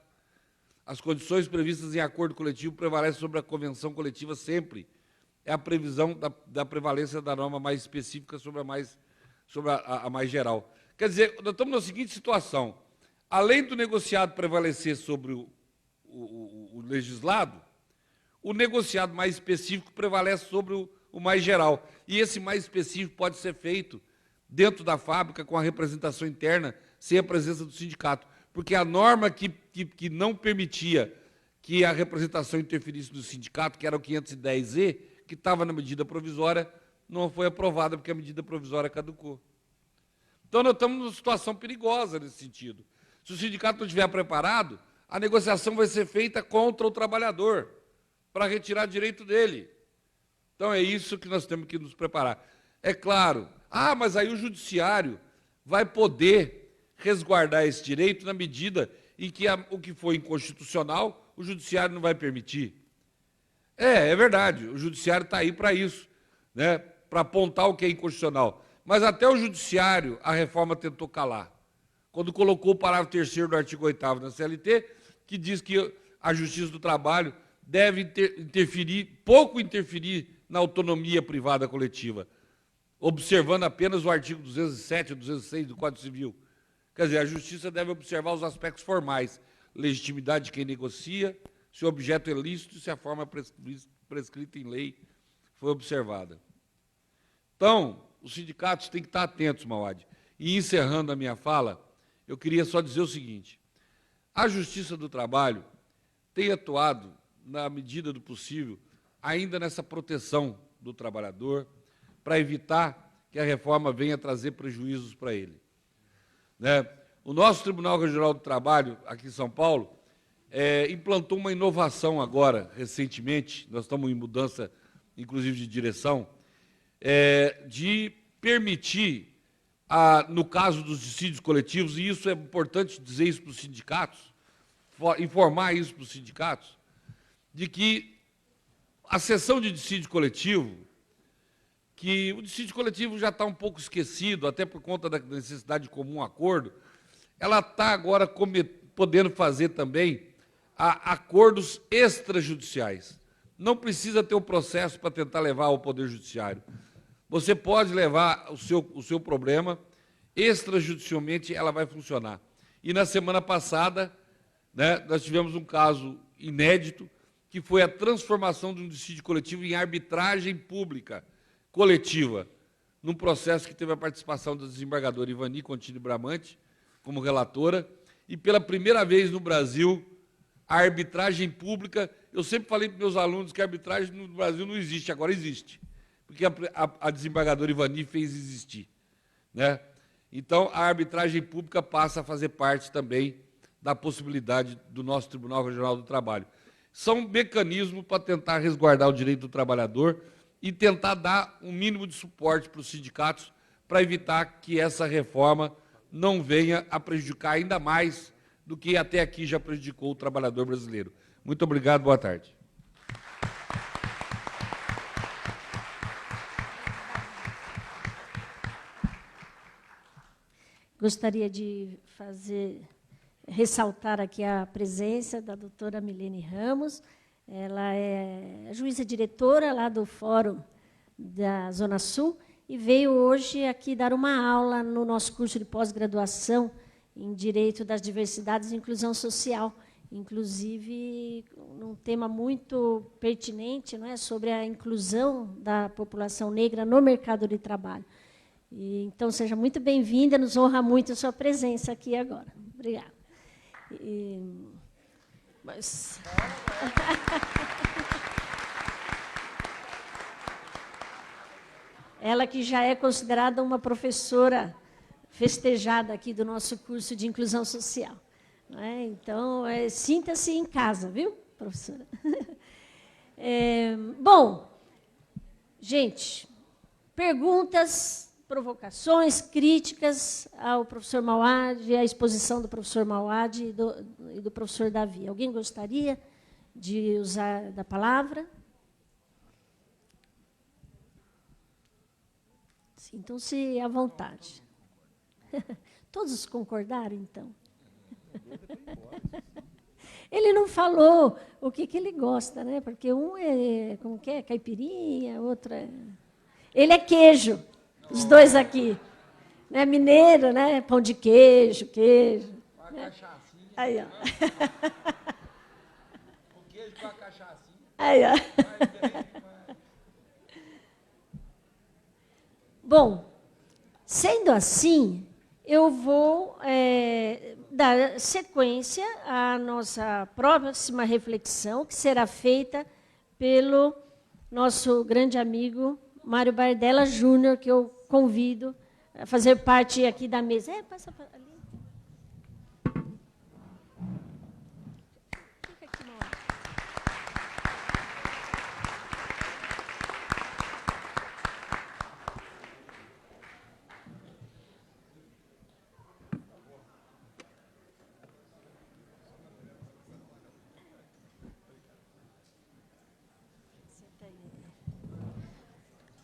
As condições previstas em acordo coletivo prevalecem sobre a convenção coletiva sempre. É a previsão da prevalência da norma mais específica sobre a mais geral. Quer dizer, nós estamos na seguinte situação. Além do negociado prevalecer sobre o legislado, o negociado mais específico prevalece sobre o mais geral. E esse mais específico pode ser feito dentro da fábrica com a representação interna, sem a presença do sindicato. Porque a norma que não permitia que a representação interferisse no sindicato, que era o 510E, que estava na medida provisória, não foi aprovada porque a medida provisória caducou. Então, nós estamos numa situação perigosa nesse sentido. Se o sindicato não estiver preparado, a negociação vai ser feita contra o trabalhador, para retirar direito dele. Então, é isso que nós temos que nos preparar. É claro, mas aí o judiciário vai poder resguardar esse direito na medida em que o que foi inconstitucional, o judiciário não vai permitir. É verdade, o judiciário está aí para isso, né, para apontar o que é inconstitucional. Mas até o judiciário, a reforma tentou calar. Quando colocou o parágrafo 3º do artigo 8º da CLT, que diz que a Justiça do Trabalho deve pouco interferir na autonomia privada coletiva, observando apenas o artigo 207 e 206 do Código Civil. Quer dizer, a Justiça deve observar os aspectos formais, legitimidade de quem negocia, se o objeto é lícito e se a forma prescrita em lei foi observada. Então, os sindicatos têm que estar atentos, Mauad. E, encerrando a minha fala, eu queria só dizer o seguinte: a Justiça do Trabalho tem atuado, na medida do possível, ainda nessa proteção do trabalhador, para evitar que a reforma venha trazer prejuízos para ele. Né? O nosso Tribunal Regional do Trabalho, aqui em São Paulo, implantou uma inovação agora, recentemente, nós estamos em mudança, inclusive, de direção, de permitir, no caso dos dissídios coletivos, e isso é importante dizer isso para os sindicatos, informar isso para os sindicatos, de que a sessão de dissídio coletivo, que o dissídio coletivo já está um pouco esquecido, até por conta da necessidade de comum acordo, ela está agora podendo fazer também acordos extrajudiciais. Não precisa ter um processo para tentar levar ao Poder Judiciário. Você pode levar o seu problema, extrajudicialmente ela vai funcionar. E na semana passada, né, nós tivemos um caso inédito, que foi a transformação de um dissídio coletivo em arbitragem pública coletiva, num processo que teve a participação da desembargadora Ivani Contini Bramante, como relatora, e pela primeira vez no Brasil, a arbitragem pública. Eu sempre falei para meus alunos que a arbitragem no Brasil não existe, agora existe, porque a desembargadora Ivani fez existir. Né? Então, a arbitragem pública passa a fazer parte também da possibilidade do nosso Tribunal Regional do Trabalho. São mecanismos para tentar resguardar o direito do trabalhador e tentar dar um mínimo de suporte para os sindicatos para evitar que essa reforma não venha a prejudicar ainda mais do que até aqui já prejudicou o trabalhador brasileiro. Muito obrigado, boa tarde. Gostaria de ressaltar aqui a presença da doutora Milene Ramos. Ela é juíza diretora lá do Fórum da Zona Sul e veio hoje aqui dar uma aula no nosso curso de pós-graduação em Direito das Diversidades e Inclusão Social, inclusive um tema muito pertinente, não é, sobre a inclusão da população negra no mercado de trabalho. Então, seja muito bem-vinda, nos honra muito a sua presença aqui agora. Obrigada. Mas... Ela que já é considerada uma professora festejada aqui do nosso curso de inclusão social. Não é? Então, sinta-se em casa, viu, professora? Bom, gente, perguntas, provocações, críticas ao professor Mauad, à exposição do professor Mauad e do professor Davi. Alguém gostaria de usar da palavra? Sintam-se à vontade. Todos concordaram, então? Ele não falou o que ele gosta, né? Porque um é, como que é? Caipirinha, outro é... Ele é queijo, os dois aqui. Né? Mineiro, né? Pão de queijo, queijo. Uma cachaçinha. Aí, ó. O queijo com a cachaçinha. Aí, ó. Bom, sendo assim, eu vou dar sequência à nossa próxima reflexão, que será feita pelo nosso grande amigo Mário Bardella Júnior, que eu convido a fazer parte aqui da mesa. Passa ali. Fica aqui, Mauro.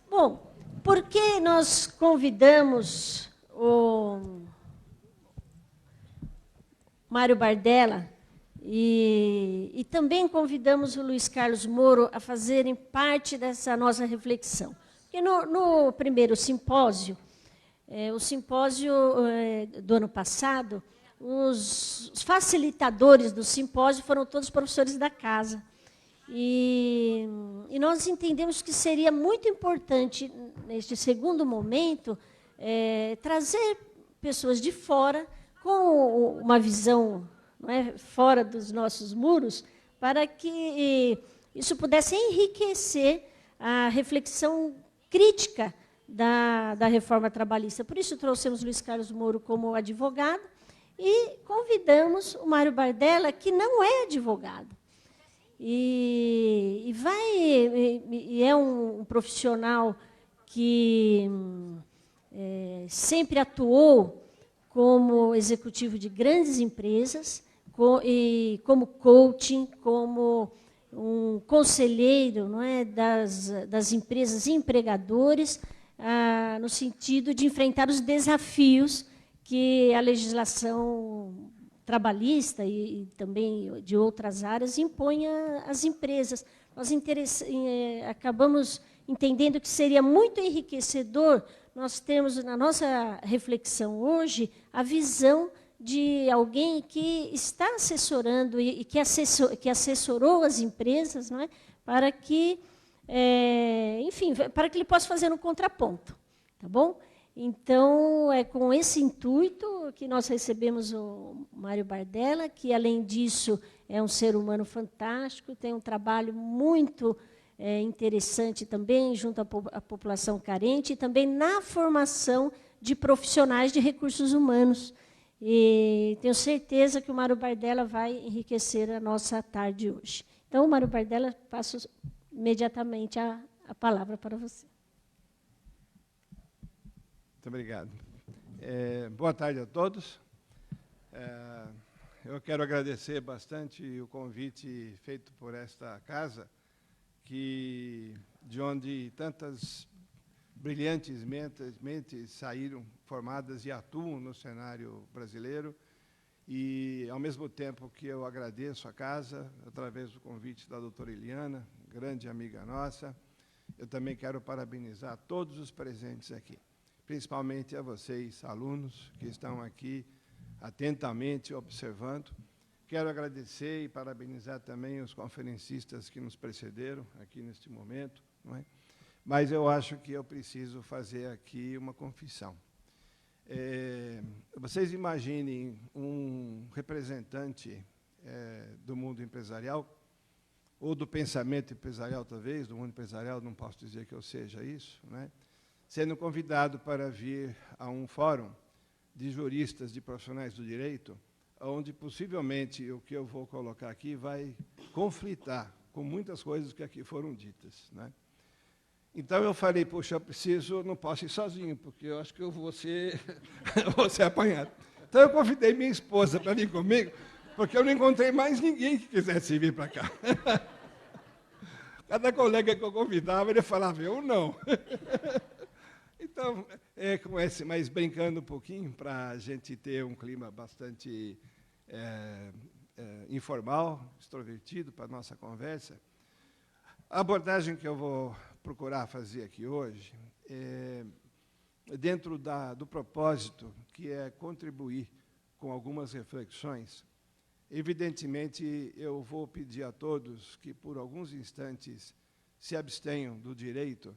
Bom, por que nós convidamos o Mário Bardella e também convidamos o Luiz Carlos Moro a fazerem parte dessa nossa reflexão? Porque no primeiro simpósio, o simpósio do ano passado, os facilitadores do simpósio foram todos professores da casa. E nós entendemos que seria muito importante, neste segundo momento, trazer pessoas de fora, com uma visão, não é, fora dos nossos muros, para que isso pudesse enriquecer a reflexão crítica da reforma trabalhista. Por isso, trouxemos Luiz Carlos Moro como advogado e convidamos o Mário Bardella, que não é advogado. E é um profissional que sempre atuou como executivo de grandes empresas, como coaching, como um conselheiro, não é, das empresas e empregadores, no sentido de enfrentar os desafios que a legislação trabalhista e também de outras áreas impõe às empresas. Nós acabamos entendendo que seria muito enriquecedor nós termos na nossa reflexão hoje a visão de alguém que está assessorando e que assessorou as empresas, não é? Para que, enfim, para que ele possa fazer um contraponto, tá bom? Então, é com esse intuito que nós recebemos o Mário Bardella, que, além disso, é um ser humano fantástico, tem um trabalho muito interessante também junto à população carente e também na formação de profissionais de recursos humanos. E tenho certeza que o Mário Bardella vai enriquecer a nossa tarde hoje. Então, Mário Bardella, passo imediatamente a palavra para você. Muito obrigado. Boa tarde a todos. Eu quero agradecer bastante o convite feito por esta casa, de onde tantas brilhantes mentes saíram formadas e atuam no cenário brasileiro. E, ao mesmo tempo que eu agradeço a casa, através do convite da doutora Eliana, grande amiga nossa, eu também quero parabenizar todos os presentes aqui, principalmente a vocês, alunos, que estão aqui atentamente observando. Quero agradecer e parabenizar também os conferencistas que nos precederam aqui neste momento, não é? Mas eu acho que eu preciso fazer aqui uma confissão. Vocês imaginem um representante do mundo empresarial, ou do pensamento empresarial, talvez, do mundo empresarial, não posso dizer que eu seja isso, não é? sendo convidado para vir a um fórum de juristas, de profissionais do direito, onde possivelmente o que eu vou colocar aqui vai conflitar com muitas coisas que aqui foram ditas, né? Então eu falei, poxa, não posso ir sozinho, porque eu acho que eu vou ser, vou ser apanhado. Então eu convidei minha esposa para vir comigo, porque eu não encontrei mais ninguém que quisesse vir para cá. Cada colega que eu convidava, ele falava, eu não. Então, mas brincando um pouquinho, para a gente ter um clima bastante informal, extrovertido para a nossa conversa, a abordagem que eu vou procurar fazer aqui hoje é dentro do propósito, que é contribuir com algumas reflexões. Evidentemente, eu vou pedir a todos que, por alguns instantes, se abstenham do direito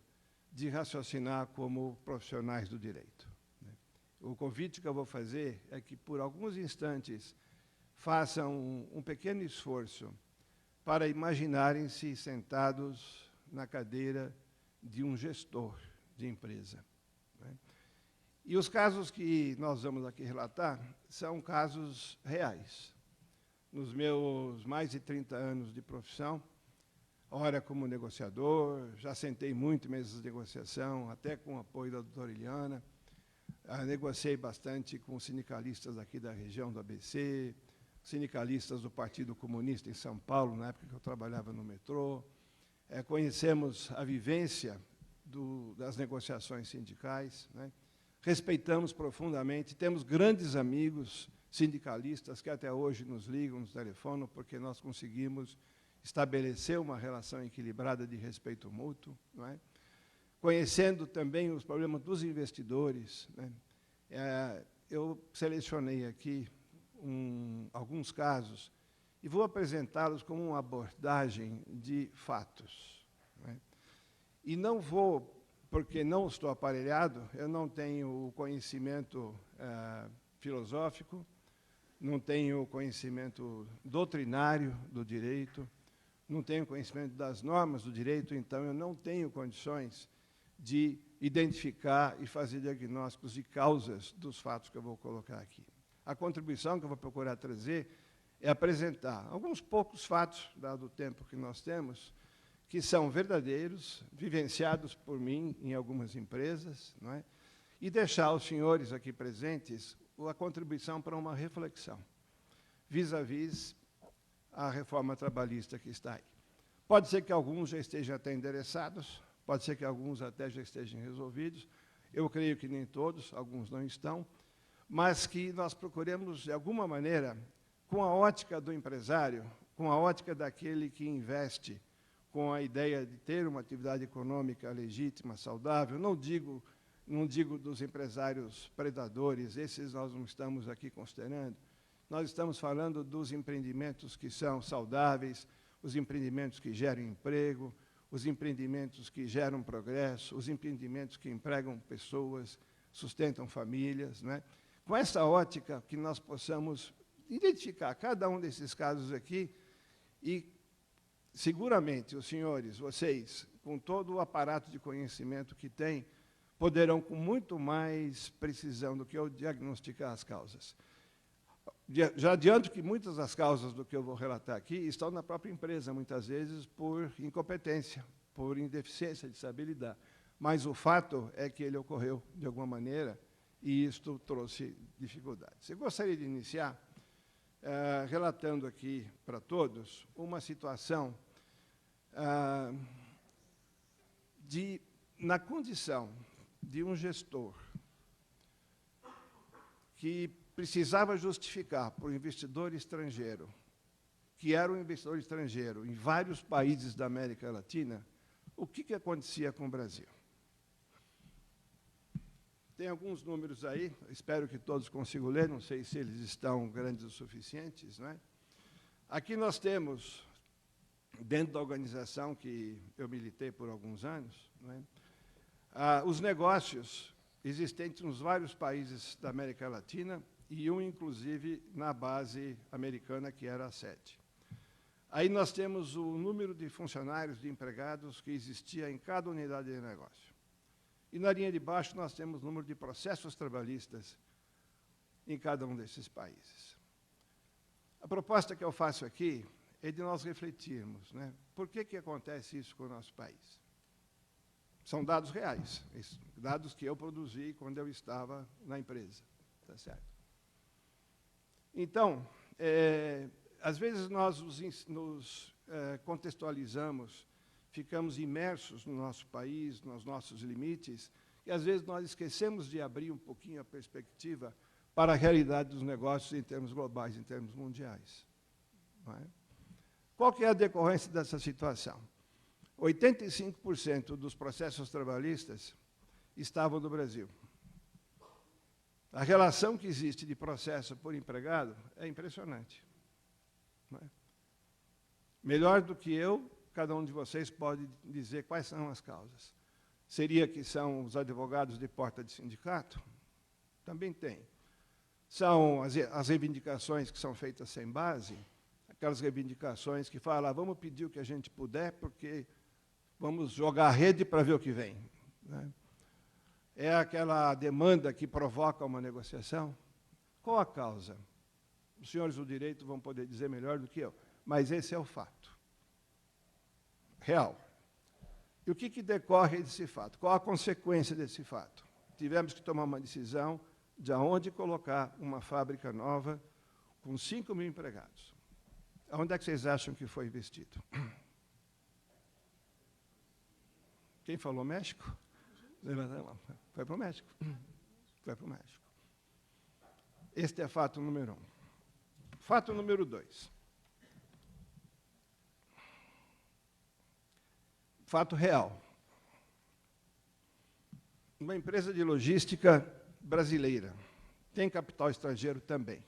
de raciocinar como profissionais do direito. O convite que eu vou fazer é que, por alguns instantes, façam um pequeno esforço para imaginarem-se sentados na cadeira de um gestor de empresa. E os casos que nós vamos aqui relatar são casos reais. Nos meus mais de 30 anos de profissão, ora como negociador, já sentei muito em mesas de negociação, até com o apoio da doutora Eliana, negociei bastante com sindicalistas aqui da região do ABC, sindicalistas do Partido Comunista em São Paulo, na época que eu trabalhava no metrô. Conhecemos a vivência das negociações sindicais, né? Respeitamos profundamente, temos grandes amigos sindicalistas que até hoje nos ligam, nos telefonam, porque nós conseguimos estabelecer uma relação equilibrada de respeito mútuo, não é? Conhecendo também os problemas dos investidores, né? Eu selecionei aqui alguns casos e vou apresentá-los como uma abordagem de fatos, né? E não vou, porque não estou aparelhado, eu não tenho o conhecimento filosófico, não tenho conhecimento doutrinário do direito, não tenho conhecimento das normas do direito, então eu não tenho condições de identificar e fazer diagnósticos de causas dos fatos que eu vou colocar aqui. A contribuição que eu vou procurar trazer é apresentar alguns poucos fatos, dado o tempo que nós temos, que são verdadeiros, vivenciados por mim em algumas empresas, não é? E deixar aos senhores aqui presentes a contribuição para uma reflexão, vis-à-vis a reforma trabalhista que está aí. Pode ser que alguns já estejam até endereçados, pode ser que alguns até já estejam resolvidos, eu creio que nem todos, alguns não estão, mas que nós procuremos, de alguma maneira, com a ótica do empresário, com a ótica daquele que investe, com a ideia de ter uma atividade econômica legítima, saudável, não digo dos empresários predadores, esses nós não estamos aqui considerando, nós estamos falando dos empreendimentos que são saudáveis, os empreendimentos que geram emprego, os empreendimentos que geram progresso, os empreendimentos que empregam pessoas, sustentam famílias, né? Com essa ótica que nós possamos identificar cada um desses casos aqui e, seguramente, os senhores, vocês, com todo o aparato de conhecimento que têm, poderão, com muito mais precisão do que eu, diagnosticar as causas. Já adianto que muitas das causas do que eu vou relatar aqui estão na própria empresa, muitas vezes por incompetência, por indeficiência de saber lidar. Mas o fato é que ele ocorreu de alguma maneira e isto trouxe dificuldades. Eu gostaria de iniciar relatando aqui para todos uma situação na condição de um gestor que precisava justificar para o investidor estrangeiro, que era um investidor estrangeiro em vários países da América Latina, o que acontecia com o Brasil. Tem alguns números aí, espero que todos consigam ler, não sei se eles estão grandes o suficientes, não é? Aqui nós temos, dentro da organização que eu militei por alguns anos, não é? Os negócios existentes nos vários países da América Latina e inclusive, na base americana, que era a sede. Aí nós temos o número de funcionários, de empregados que existia em cada unidade de negócio. E na linha de baixo nós temos o número de processos trabalhistas em cada um desses países. A proposta que eu faço aqui é de nós refletirmos, né? Por que acontece isso com o nosso país? São dados reais, dados que eu produzi quando eu estava na empresa. Tá certo? Então, às vezes nós nos contextualizamos, ficamos imersos no nosso país, nos nossos limites, e às vezes nós esquecemos de abrir um pouquinho a perspectiva para a realidade dos negócios em termos globais, em termos mundiais. Não é? Qual que é a decorrência dessa situação? 85% dos processos trabalhistas estavam no Brasil. A relação que existe de processo por empregado é impressionante. Não é? Melhor do que eu, cada um de vocês pode dizer quais são as causas. Seria que são os advogados de porta de sindicato? Também tem. São as reivindicações que são feitas sem base, aquelas reivindicações que falam, vamos pedir o que a gente puder, porque vamos jogar a rede para ver o que vem. Né? É aquela demanda que provoca uma negociação? Qual a causa? Os senhores do direito vão poder dizer melhor do que eu, mas esse é o fato real. E o que decorre desse fato? Qual a consequência desse fato? Tivemos que tomar uma decisão de aonde colocar uma fábrica nova com 5 mil empregados. Aonde é que vocês acham que foi investido? Quem falou México? Levanta a mão. Foi para o México. Foi para o México. Este é fato número 1. Fato número 2. Fato real. Uma empresa de logística brasileira tem capital estrangeiro também.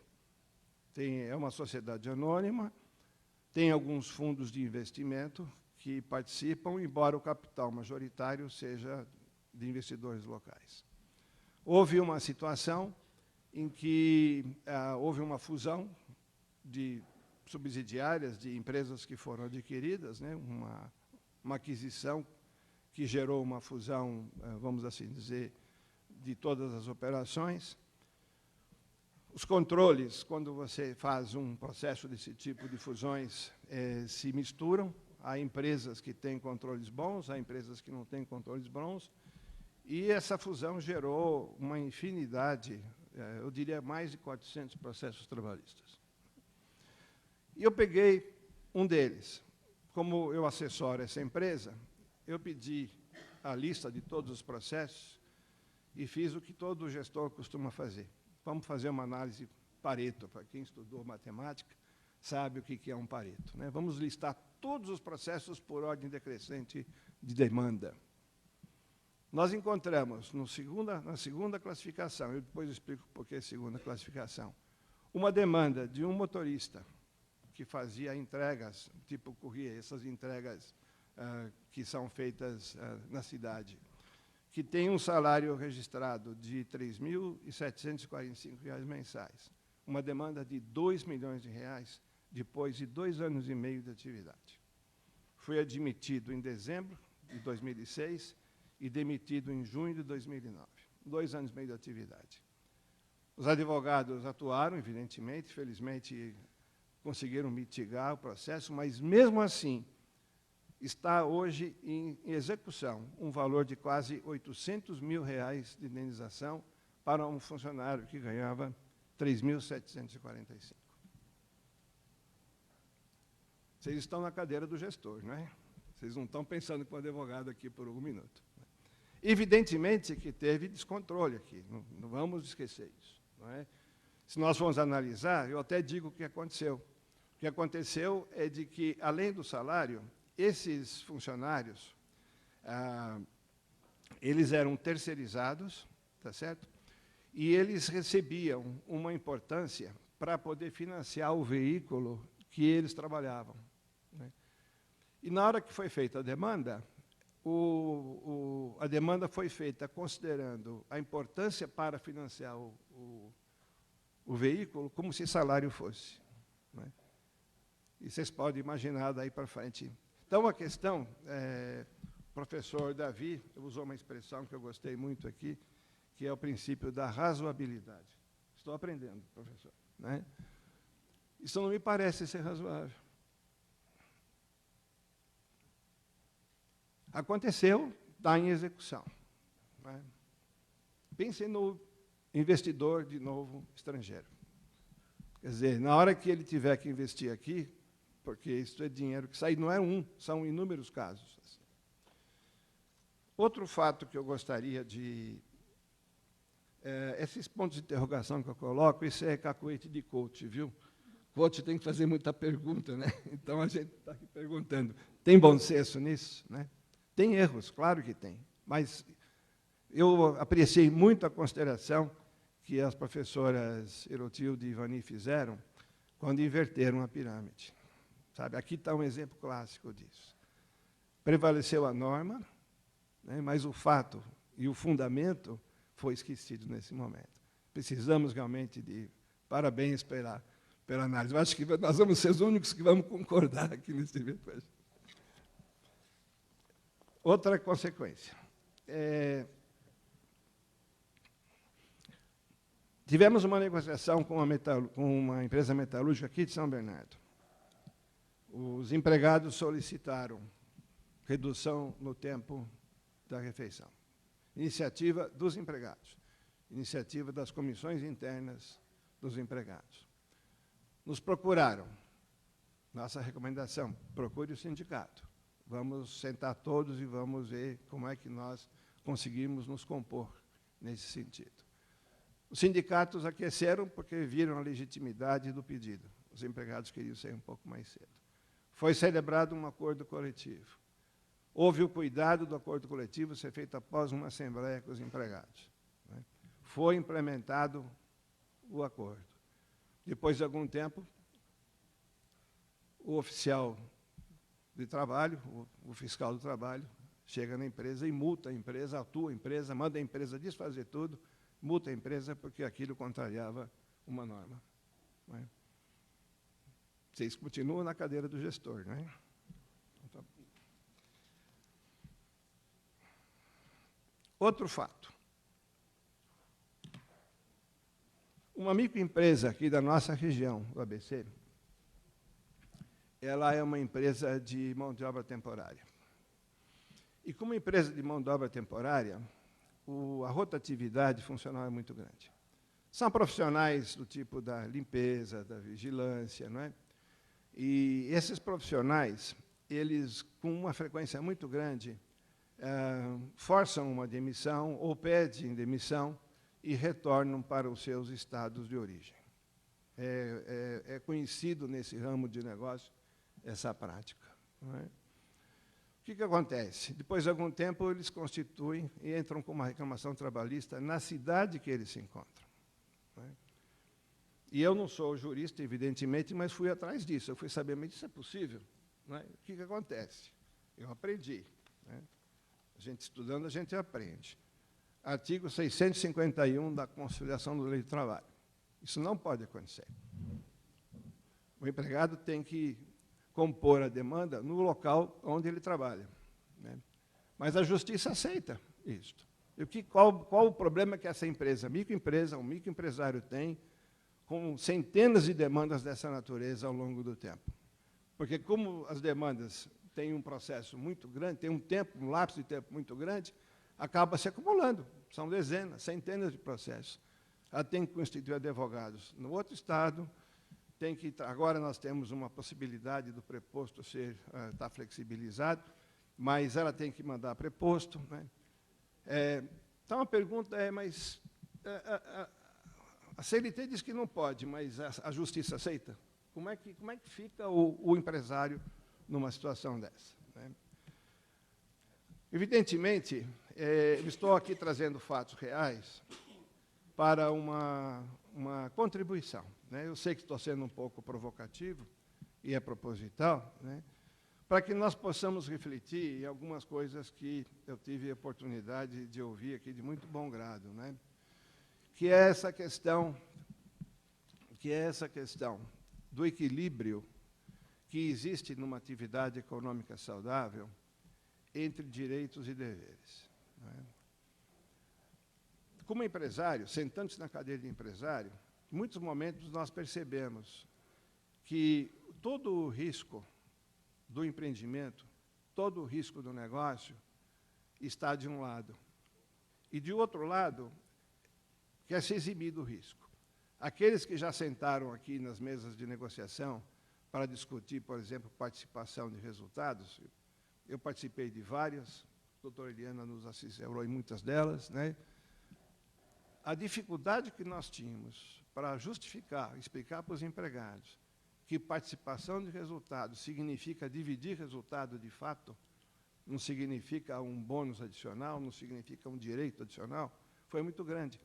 É uma sociedade anônima, tem alguns fundos de investimento que participam, embora o capital majoritário seja de investidores locais. Houve uma situação em que houve uma fusão de subsidiárias de empresas que foram adquiridas, né, uma aquisição que gerou uma fusão, vamos assim dizer, de todas as operações. Os controles, quando você faz um processo desse tipo de fusões, se misturam. Há empresas que têm controles bons, há empresas que não têm controles bons, e essa fusão gerou uma infinidade, eu diria mais de 400 processos trabalhistas. E eu peguei um deles. Como eu assessoro essa empresa, eu pedi a lista de todos os processos e fiz o que todo gestor costuma fazer. Vamos fazer uma análise Pareto. Para quem estudou matemática, sabe o que é um Pareto. Né? Vamos listar todos os processos por ordem decrescente de demanda. Nós encontramos, na segunda classificação, eu depois explico por que segunda classificação, uma demanda de um motorista que fazia entregas, tipo courier, essas entregas que são feitas na cidade, que tem um salário registrado de R$ 3.745 mensais, uma demanda de R$ 2 milhões depois de 2 anos e meio de atividade. Foi admitido em dezembro de 2006 e demitido em junho de 2009. 2 anos e meio de atividade. Os advogados atuaram, evidentemente, felizmente conseguiram mitigar o processo, mas, mesmo assim, está hoje em execução um valor de quase R$ 800 mil de indenização para um funcionário que ganhava R$ 3.745. Vocês estão na cadeira do gestor, não é? Vocês não estão pensando com o advogado aqui por um minuto. Evidentemente que teve descontrole aqui, não vamos esquecer isso. Não é? Se nós formos analisar, eu até digo o que aconteceu. O que aconteceu é de que, além do salário, esses funcionários, eles eram terceirizados, tá certo? E eles recebiam uma importância para poder financiar o veículo que eles trabalhavam. Né? E, na hora que foi feita a demanda, a demanda foi feita considerando a importância para financiar o veículo como se salário fosse. Né? E vocês podem imaginar daí para frente. Então, a questão professor Davi usou uma expressão que eu gostei muito aqui, que é o princípio da razoabilidade. Estou aprendendo, professor, né? Isso não me parece ser razoável. Aconteceu, está em execução, né? Pensem no investidor, de novo, estrangeiro. Quer dizer, na hora que ele tiver que investir aqui, porque isso é dinheiro que sai, não é um, são inúmeros casos. Assim. Outro fato que eu gostaria de... esses pontos de interrogação que eu coloco, isso é cacuete de coach, viu? Coach tem que fazer muita pergunta, né? Então, a gente está aqui perguntando. Tem bom senso nisso? Né? Tem erros, claro que tem. Mas eu apreciei muito a consideração que as professoras Erotilde e Ivani fizeram quando inverteram a pirâmide. Sabe? Aqui está um exemplo clássico disso. Prevaleceu a norma, né? Mas o fato e o fundamento foi esquecido nesse momento. Precisamos realmente de parabéns pela análise. Eu acho que nós vamos ser os únicos que vamos concordar aqui nesse evento. Outra consequência. Tivemos uma negociação com uma empresa metalúrgica aqui de São Bernardo. Os empregados solicitaram redução no tempo da refeição. Iniciativa dos empregados. Iniciativa das comissões internas dos empregados. Nos procuraram. Nossa recomendação, procure o sindicato. Vamos sentar todos e vamos ver como é que nós conseguimos nos compor nesse sentido. Os sindicatos aqueceram porque viram a legitimidade do pedido. Os empregados queriam sair um pouco mais cedo. Foi celebrado um acordo coletivo. Houve o cuidado do acordo coletivo ser feito após uma assembleia com os empregados. Né? Foi implementado o acordo. Depois de algum tempo, o oficial de trabalho, o fiscal do trabalho, chega na empresa e multa a empresa, atua a empresa, manda a empresa desfazer tudo, multa a empresa porque aquilo contrariava uma norma. Não é? Vocês continuam na cadeira do gestor, não é? Então, outro fato. Uma microempresa aqui da nossa região, do ABC, ela é uma empresa de mão de obra temporária. E como empresa de mão de obra temporária, a rotatividade funcional é muito grande. São profissionais do tipo da limpeza, da vigilância, não é? E esses profissionais, eles, com uma frequência muito grande, forçam uma demissão ou pedem demissão e retornam para os seus estados de origem. É conhecido nesse ramo de negócio essa prática. Não é? O que acontece? Depois de algum tempo, eles constituem e entram com uma reclamação trabalhista na cidade que eles se encontram. Não é? E eu não sou jurista, evidentemente, mas fui atrás disso. Eu fui saber, mas isso é possível? Não é? O que acontece? Eu aprendi. Né? A gente estudando, a gente aprende. Artigo 651 da Consolidação da Lei do Trabalho. Isso não pode acontecer. O empregado tem que compor a demanda no local onde ele trabalha. Né? Mas a justiça aceita isto. E qual o problema que essa empresa, microempresa, um microempresário tem com centenas de demandas dessa natureza ao longo do tempo? Porque como as demandas têm um processo muito grande, tem um lapso de tempo muito grande, acaba se acumulando. São dezenas, centenas de processos. Ela tem que constituir advogados no outro estado, agora nós temos uma possibilidade do preposto estar flexibilizado, mas ela tem que mandar preposto. Né? Então, a pergunta é, mas a CLT diz que não pode, mas a justiça aceita? Como é que fica o empresário numa situação dessa? Né? Evidentemente, eu estou aqui trazendo fatos reais para uma contribuição. Né? Eu sei que estou sendo um pouco provocativo, e é proposital, né? Para que nós possamos refletir em algumas coisas que eu tive a oportunidade de ouvir aqui de muito bom grado, né? que é essa questão do equilíbrio que existe numa atividade econômica saudável entre direitos e deveres. Não é? Como empresário, sentando-se na cadeira de empresário, em muitos momentos nós percebemos que todo o risco do empreendimento, todo o risco do negócio está de um lado. E, de outro lado, quer se eximir do risco. Aqueles que já sentaram aqui nas mesas de negociação para discutir, por exemplo, participação de resultados, eu participei de várias, a doutora Eliana nos assessorou em muitas delas, né? A dificuldade que nós tínhamos para justificar, explicar para os empregados que participação de resultado significa dividir resultado de fato, não significa um bônus adicional, não significa um direito adicional, foi muito grande.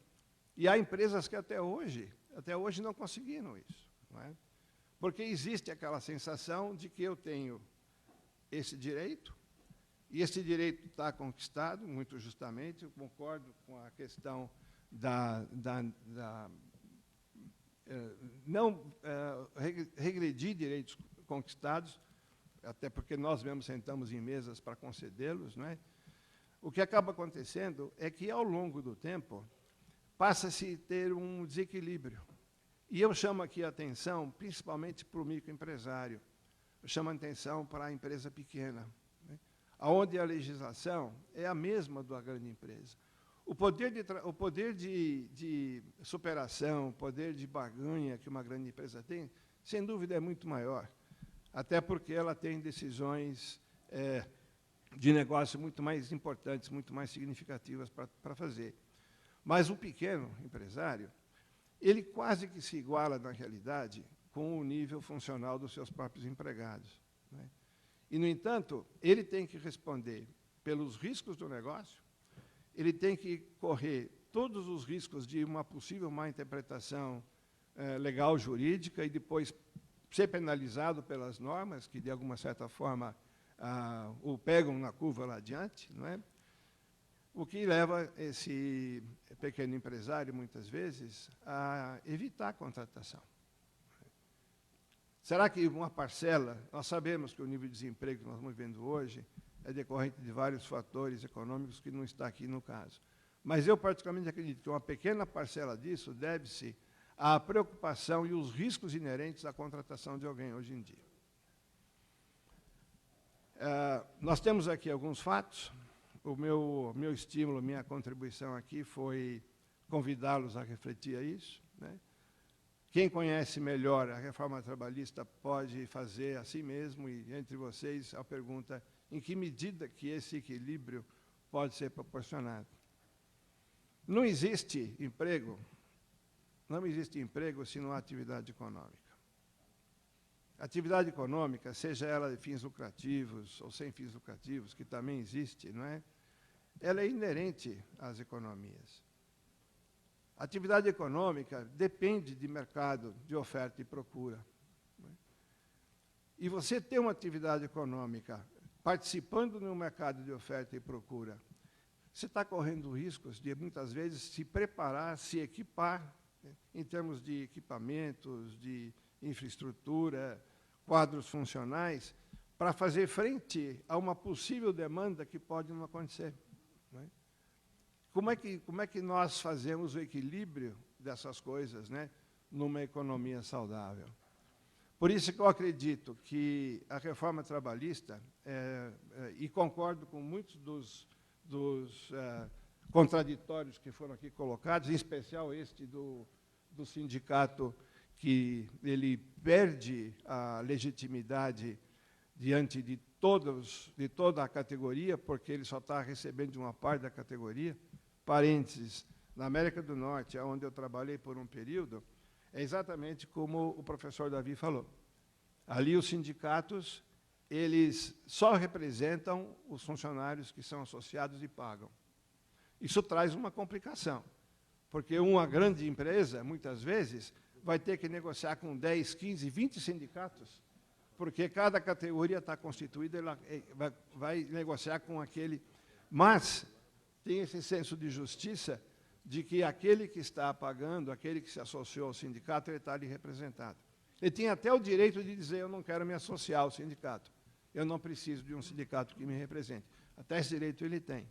E há empresas que até hoje não conseguiram isso. Não é? Porque existe aquela sensação de que eu tenho esse direito, e esse direito está conquistado, muito justamente, eu concordo com a questão regredir direitos conquistados, até porque nós mesmos sentamos em mesas para concedê-los, não é? O que acaba acontecendo é que, ao longo do tempo, passa-se a ter um desequilíbrio. E eu chamo aqui a atenção, principalmente para o microempresário, eu chamo a atenção para a empresa pequena, né? Onde a legislação é a mesma da grande empresa. O poder de superação, o poder de barganha que uma grande empresa tem, sem dúvida, é muito maior. Até porque ela tem decisões de negócio muito mais importantes, muito mais significativas para fazer. Mas o pequeno empresário, ele quase que se iguala, na realidade, com o nível funcional dos seus próprios empregados, né? E, no entanto, ele tem que responder pelos riscos do negócio, ele tem que correr todos os riscos de uma possível má interpretação legal, jurídica, e depois ser penalizado pelas normas, que, de alguma certa forma, o pegam na curva lá adiante, não é? O que leva esse pequeno empresário, muitas vezes, a evitar a contratação. Será que uma parcela, nós sabemos que o nível de desemprego que nós estamos vivendo hoje é decorrente de vários fatores econômicos que não está aqui no caso. Mas eu, particularmente, acredito que uma pequena parcela disso deve-se à preocupação e os riscos inerentes à contratação de alguém hoje em dia. Nós temos aqui alguns fatos. O meu estímulo, minha contribuição aqui foi convidá-los a refletir a isso, né? Quem conhece melhor a reforma trabalhista pode fazer assim mesmo, e entre vocês a pergunta: em que medida que esse equilíbrio pode ser proporcionado? Não existe emprego se não há atividade econômica. Atividade econômica, seja ela de fins lucrativos ou sem fins lucrativos, que também existe, não é? Ela é inerente às economias. A atividade econômica depende de mercado, de oferta e procura, não é? E você ter uma atividade econômica participando no mercado de oferta e procura, você está correndo riscos de, muitas vezes, se preparar, se equipar, né, em termos de equipamentos, de infraestrutura, quadros funcionais, para fazer frente a uma possível demanda que pode não acontecer, né? Como é que nós fazemos o equilíbrio dessas coisas, né, numa economia saudável? Por isso que eu acredito que a reforma trabalhista, e concordo com muitos dos contraditórios que foram aqui colocados, em especial este do sindicato, que ele perde a legitimidade diante de toda a categoria, porque ele só está recebendo de uma parte da categoria. Parênteses, na América do Norte, onde eu trabalhei por um período, é exatamente como o professor Davi falou. Ali os sindicatos, eles só representam os funcionários que são associados e pagam. Isso traz uma complicação, porque uma grande empresa, muitas vezes, vai ter que negociar com 10, 15, 20 sindicatos, porque cada categoria está constituída, ela vai negociar com aquele. Mas tem esse senso de justiça de que aquele que está pagando, aquele que se associou ao sindicato, ele está ali representado. Ele tem até o direito de dizer: eu não quero me associar ao sindicato, eu não preciso de um sindicato que me represente. Até esse direito ele tem.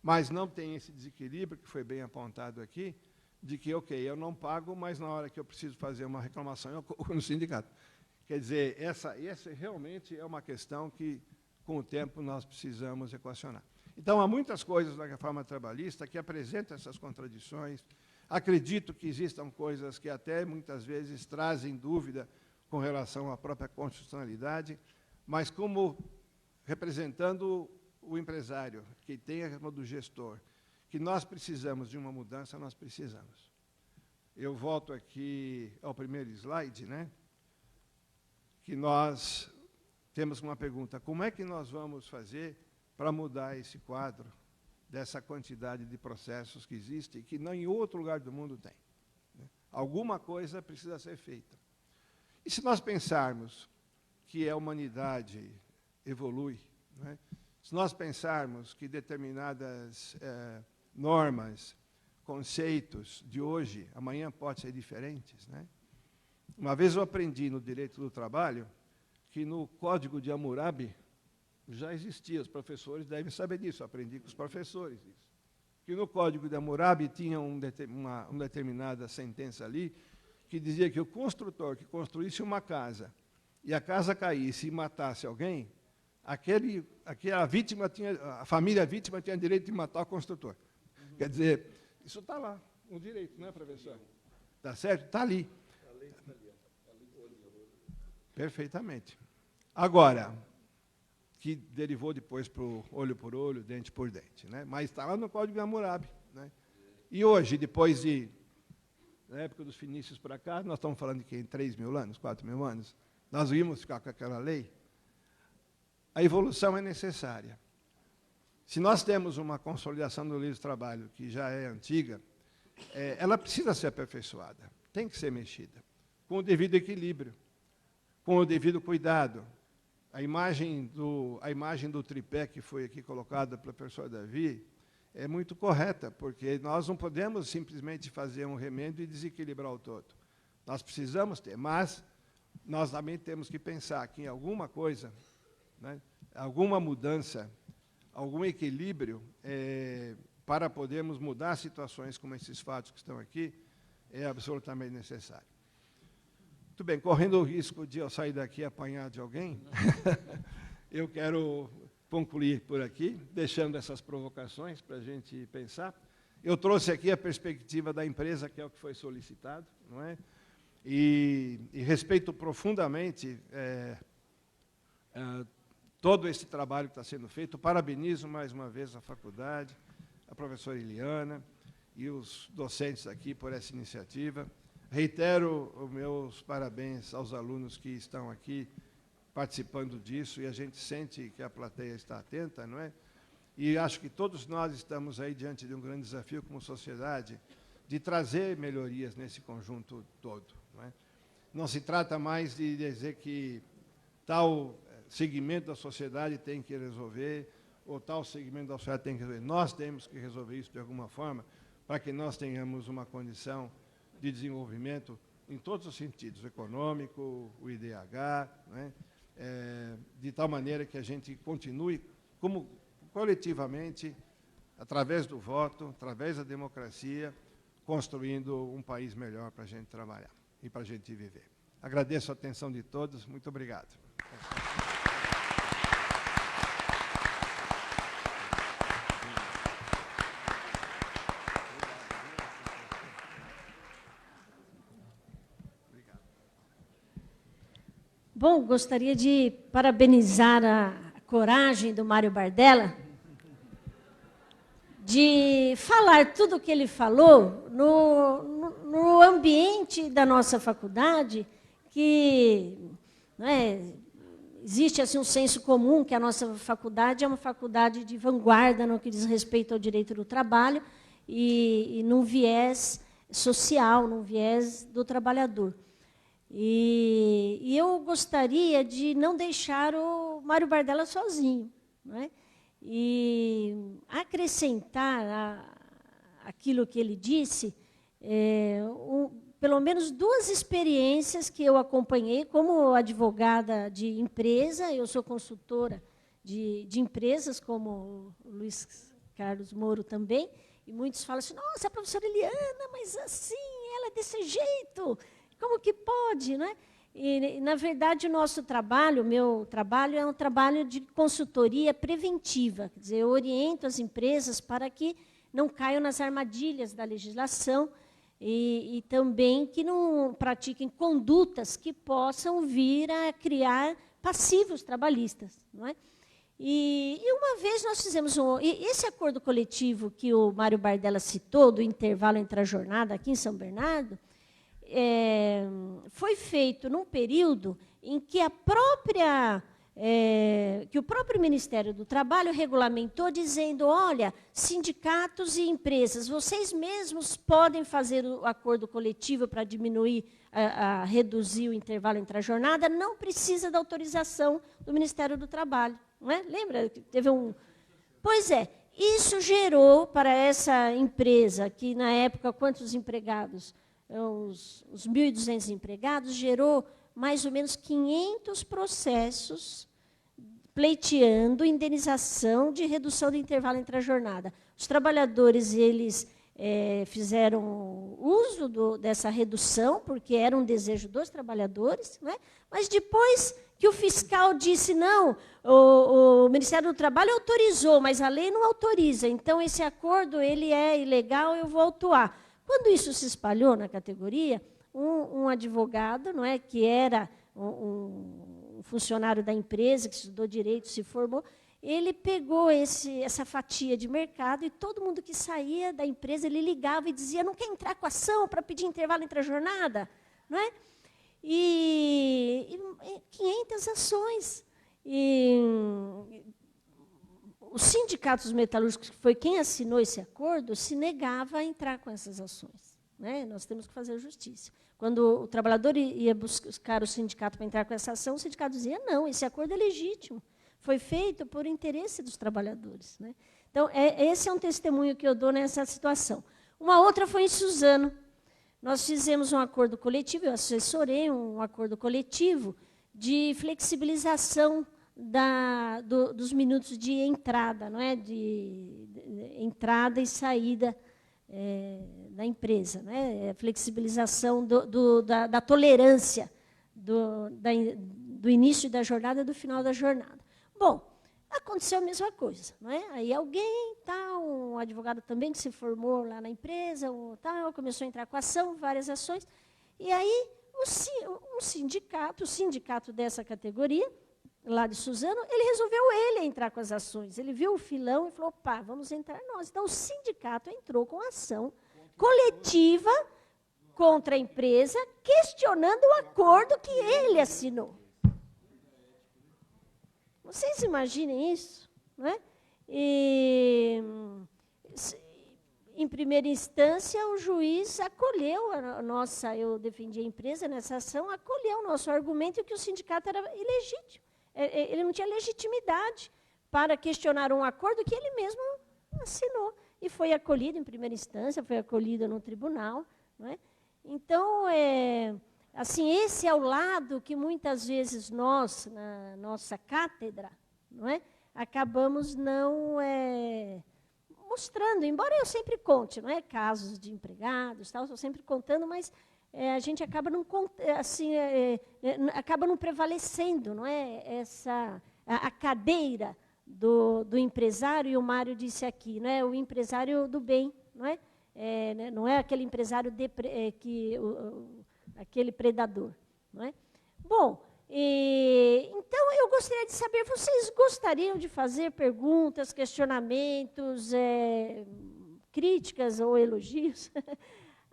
Mas não tem esse desequilíbrio, que foi bem apontado aqui, de que, ok, eu não pago, mas na hora que eu preciso fazer uma reclamação, eu corro no sindicato. Quer dizer, essa realmente é uma questão que, com o tempo, nós precisamos equacionar. Então, há muitas coisas na reforma trabalhista que apresentam essas contradições. Acredito que existam coisas que até, muitas vezes, trazem dúvida com relação à própria constitucionalidade, mas como representando o empresário, que tem a questão do gestor, que nós precisamos de uma mudança, nós precisamos. Eu volto aqui ao primeiro slide, né? Que nós temos uma pergunta: como é que nós vamos fazer para mudar esse quadro dessa quantidade de processos que existem e que nem em outro lugar do mundo tem? Alguma coisa precisa ser feita. E se nós pensarmos que a humanidade evolui, né? Se nós pensarmos que determinadas normas, conceitos de hoje, amanhã podem ser diferentes, né? Uma vez eu aprendi no direito do trabalho que no Código de Hammurabi já existia, os professores devem saber disso, eu aprendi com os professores isso. Que no Código de Hammurabi tinha uma determinada sentença ali que dizia que o construtor que construísse uma casa e a casa caísse e matasse alguém, aquela vítima a família vítima tinha direito de matar o construtor. Quer dizer, isso está lá, um direito, não é, professor? Está certo? Está ali. Perfeitamente. Agora, que derivou depois para o olho por olho, dente por dente, né? Mas está lá no Código de Hammurabi, né? E hoje, depois de, na época dos fenícios para cá, nós estamos falando de que em 3.000 anos, 4.000 anos, nós íamos ficar com aquela lei. A evolução é necessária. Se nós temos uma consolidação do livro de trabalho que já é antiga, ela precisa ser aperfeiçoada, tem que ser mexida, com o devido equilíbrio, com o devido cuidado. A imagem do tripé que foi aqui colocada pelo professor Davi é muito correta, porque nós não podemos simplesmente fazer um remendo e desequilibrar o todo. Nós precisamos ter, mas nós também temos que pensar que em alguma coisa, né, alguma mudança, algum equilíbrio, para podermos mudar situações como esses fatos que estão aqui, é absolutamente necessário. Muito bem, correndo o risco de eu sair daqui e apanhar de alguém, eu quero concluir por aqui, deixando essas provocações para a gente pensar. Eu trouxe aqui a perspectiva da empresa, que é o que foi solicitado, não é? E respeito profundamente todo esse trabalho que está sendo feito. Parabenizo mais uma vez a faculdade, a professora Eliana e os docentes aqui por essa iniciativa. Reitero os meus parabéns aos alunos que estão aqui participando disso, e a gente sente que a plateia está atenta, não é? E acho que todos nós estamos aí diante de um grande desafio como sociedade, de trazer melhorias nesse conjunto todo, não é? Não se trata mais de dizer que tal segmento da sociedade tem que resolver, ou tal segmento da sociedade tem que resolver. Nós temos que resolver isso de alguma forma, para que nós tenhamos uma condição de desenvolvimento em todos os sentidos, o econômico, o IDH, né? De tal maneira que a gente continue, como coletivamente, através do voto, através da democracia, construindo um país melhor para a gente trabalhar e para a gente viver. Agradeço a atenção de todos, muito obrigado. Bom, gostaria de parabenizar a coragem do Mário Bardella de falar tudo o que ele falou no ambiente da nossa faculdade, que não é, existe assim, um senso comum que a nossa faculdade é uma faculdade de vanguarda no que diz respeito ao direito do trabalho e num viés social, num viés do trabalhador. E eu gostaria de não deixar o Mário Bardella sozinho, não é? E acrescentar aquilo que ele disse, pelo menos 2 experiências que eu acompanhei como advogada de empresa. Eu sou consultora de empresas, como o Luiz Carlos Moro também, e muitos falam assim, nossa, a professora Eliana, mas assim, ela é desse jeito, como que pode, né? E, na verdade, o nosso trabalho, o meu trabalho, é um trabalho de consultoria preventiva, quer dizer, eu oriento as empresas para que não caiam nas armadilhas da legislação e também que não pratiquem condutas que possam vir a criar passivos trabalhistas, não é? E uma vez nós fizemos esse acordo coletivo que o Mário Bardella citou, do intervalo entre a jornada aqui em São Bernardo, foi feito num período em que que o próprio Ministério do Trabalho regulamentou, dizendo, olha, sindicatos e empresas, vocês mesmos podem fazer o acordo coletivo para diminuir, reduzir o intervalo entre a jornada, não precisa da autorização do Ministério do Trabalho. Não é? Lembra que teve um... Pois é, isso gerou para essa empresa, que na época, quantos empregados? Os 1.200 empregados, gerou mais ou menos 500 processos pleiteando indenização de redução do intervalo entre a jornada. Os trabalhadores, eles fizeram uso dessa redução, porque era um desejo dos trabalhadores, né? Mas depois que o fiscal disse, não, o Ministério do Trabalho autorizou, mas a lei não autoriza, então esse acordo ele é ilegal, eu vou autuar. Quando isso se espalhou na categoria, um advogado, não é, que era um funcionário da empresa, que estudou direito, se formou, ele pegou essa fatia de mercado e todo mundo que saía da empresa, ele ligava e dizia, não quer entrar com ação para pedir intervalo entre a jornada? Não é? E 500 ações. E os sindicatos metalúrgicos, que foi quem assinou esse acordo, se negava a entrar com essas ações. Né? Nós temos que fazer justiça. Quando o trabalhador ia buscar o sindicato para entrar com essa ação, o sindicato dizia, não, esse acordo é legítimo. Foi feito por interesse dos trabalhadores. Né? Então, esse é um testemunho que eu dou nessa situação. Uma outra foi em Suzano. Nós fizemos um acordo coletivo, eu assessorei um acordo coletivo de flexibilização dos minutos de entrada, não é? de entrada e saída da empresa, né? Flexibilização da tolerância do início da jornada e do final da jornada. Bom, aconteceu a mesma coisa. Não é? Aí alguém, um advogado também que se formou lá na empresa, começou a entrar com ação, várias ações, e aí o sindicato dessa categoria, lá de Suzano, ele resolveu entrar com as ações. Ele viu o filão e falou, opa, vamos entrar nós. Então, o sindicato entrou com ação coletiva contra a empresa, questionando o acordo que ele assinou. Vocês imaginem isso? Não é? Em primeira instância, o juiz acolheu eu defendi a empresa nessa ação, acolheu o nosso argumento que o sindicato era ilegítimo. Ele não tinha legitimidade para questionar um acordo que ele mesmo assinou. E foi acolhido em primeira instância, foi acolhido no tribunal. Não é? Então, assim, esse é o lado que muitas vezes nós, na nossa cátedra, não é? Acabamos não mostrando, embora eu sempre conte, não é? Casos de empregados, estou sempre contando, mas a gente acaba não, assim, acaba não prevalecendo, não é? A cadeira do empresário, e o Mário disse aqui, não é? O empresário do bem, não é? Não é aquele empresário aquele predador, não é? Bom, então eu gostaria de saber, vocês gostariam de fazer perguntas, questionamentos, críticas ou elogios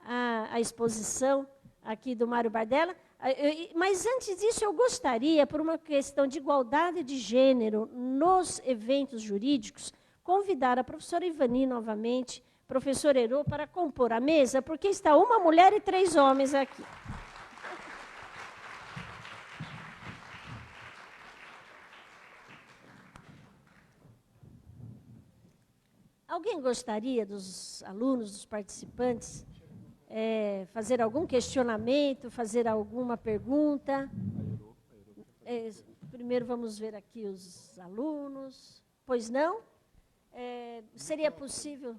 à exposição aqui do Mário Bardella? Mas antes disso, eu gostaria, por uma questão de igualdade de gênero nos eventos jurídicos, convidar a professora Ivani novamente, professor Herô, para compor a mesa, porque está uma mulher e 3 homens aqui. Alguém gostaria, dos alunos, dos participantes, fazer algum questionamento, fazer alguma pergunta? primeiro vamos ver aqui os alunos. Pois não? Seria possível...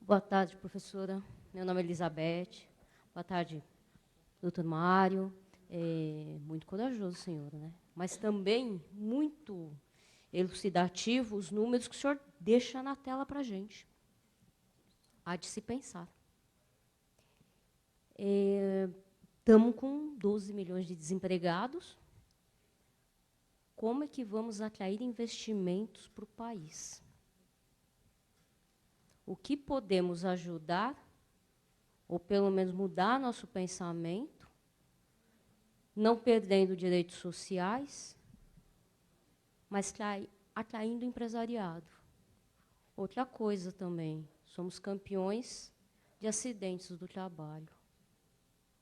Boa tarde, professora. Meu nome é Elizabeth. Boa tarde, doutor Mário. Muito corajoso, senhor, né? Mas também muito elucidativo os números que o senhor deixa na tela para a gente. Há de se pensar. Estamos com 12 milhões de desempregados. Como é que vamos atrair investimentos para o país? O que podemos ajudar, ou pelo menos mudar nosso pensamento, não perdendo direitos sociais, mas atraindo empresariado. Outra coisa também, somos campeões de acidentes do trabalho.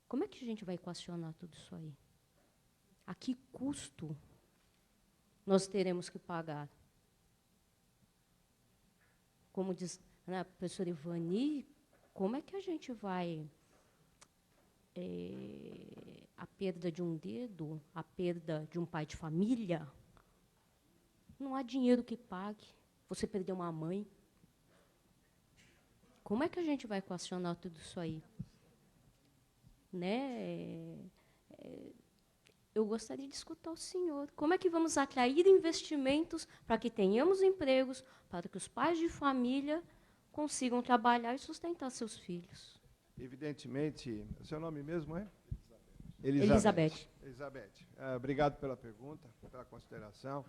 Como é que a gente vai equacionar tudo isso aí? A que custo nós teremos que pagar? Como diz a professora Ivani, como é que a gente vai... a perda de um dedo, a perda de um pai de família, não há dinheiro que pague. Você perdeu uma mãe. Como é que a gente vai equacionar tudo isso aí? Né? Eu gostaria de escutar o senhor. Como é que vamos atrair investimentos para que tenhamos empregos, para que os pais de família consigam trabalhar e sustentar seus filhos? Evidentemente, seu nome mesmo é? Elizabeth. Elizabeth, obrigado pela pergunta, pela consideração.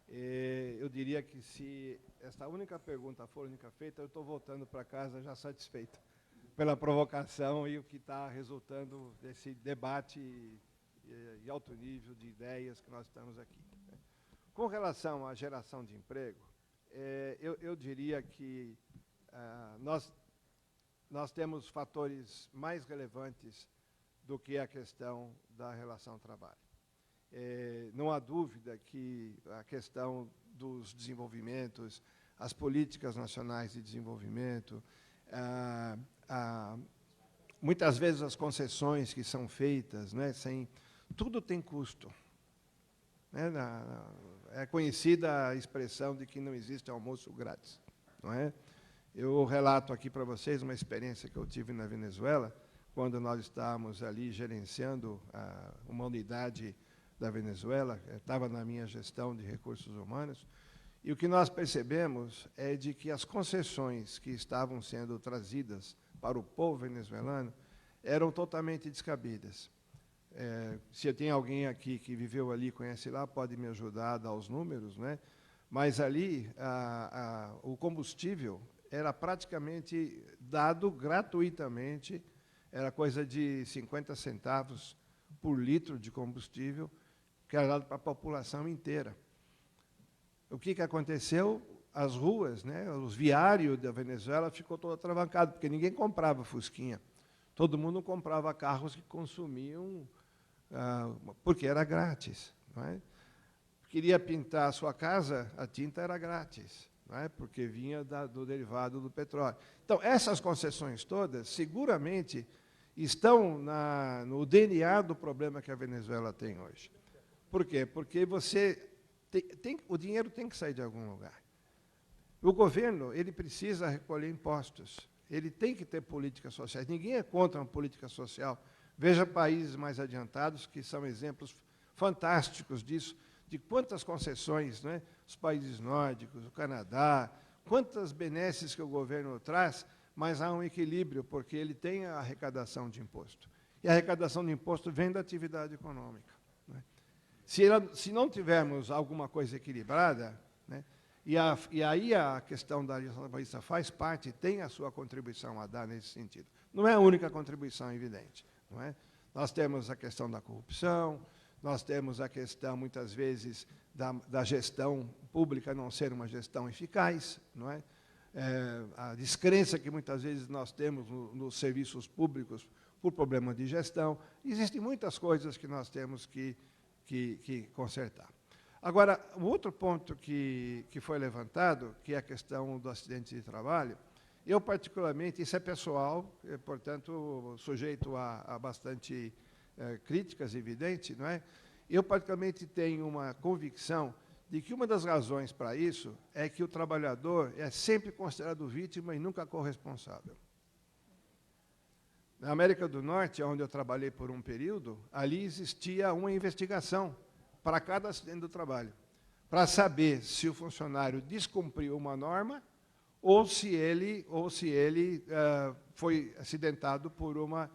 Eu diria que se esta única pergunta for única feita, eu estou voltando para casa já satisfeito pela provocação e o que está resultando desse debate e alto nível de ideias que nós estamos aqui. Com relação à geração de emprego, eu diria que nós temos fatores mais relevantes do que a questão da relação trabalho. Não há dúvida que a questão dos desenvolvimentos, as políticas nacionais de desenvolvimento, muitas vezes as concessões que são feitas, né, tudo tem custo. Né, é conhecida a expressão de que não existe almoço grátis. Não é? Eu relato aqui para vocês uma experiência que eu tive na Venezuela, quando nós estávamos ali gerenciando uma unidade da Venezuela, estava na minha gestão de recursos humanos, e o que nós percebemos é de que as concessões que estavam sendo trazidas para o povo venezuelano eram totalmente descabidas. Se tem alguém aqui que viveu ali, conhece lá, pode me ajudar a dar os números, né? Mas ali o combustível era praticamente dado gratuitamente, era coisa de 50 centavos por litro de combustível, que era dado para a população inteira. O que aconteceu? As ruas, né, os viários da Venezuela ficou todo atravancado, porque ninguém comprava fusquinha. Todo mundo comprava carros que consumiam, porque era grátis. Não é? Queria pintar a sua casa, a tinta era grátis, não é? Porque vinha do derivado do petróleo. Então, essas concessões todas, seguramente, estão no DNA do problema que a Venezuela tem hoje. Por quê? Porque o dinheiro tem que sair de algum lugar. O governo ele precisa recolher impostos, ele tem que ter políticas sociais. Ninguém é contra uma política social. Veja países mais adiantados, que são exemplos fantásticos disso, de quantas concessões, né? Os países nórdicos, o Canadá, quantas benesses que o governo traz, mas há um equilíbrio, porque ele tem a arrecadação de imposto. E a arrecadação de imposto vem da atividade econômica. Né? Se não tivermos alguma coisa equilibrada, né, e aí a questão da legislação trabalhista faz parte, tem a sua contribuição a dar nesse sentido. Não é a única contribuição evidente. Não é? Nós temos a questão da corrupção, nós temos a questão, muitas vezes, da gestão pública não ser uma gestão eficaz, não é? A descrença que muitas vezes nós temos nos serviços públicos por problema de gestão. Existem muitas coisas que nós temos que consertar. Agora, o outro ponto que foi levantado, que é a questão do acidente de trabalho, eu particularmente, isso é pessoal, portanto, sujeito a bastante críticas, evidente, não é? Eu particularmente tenho uma convicção de que uma das razões para isso é que o trabalhador é sempre considerado vítima e nunca corresponsável. Na América do Norte, onde eu trabalhei por um período, ali existia uma investigação para cada acidente do trabalho, para saber se o funcionário descumpriu uma norma ou se ele foi acidentado por uma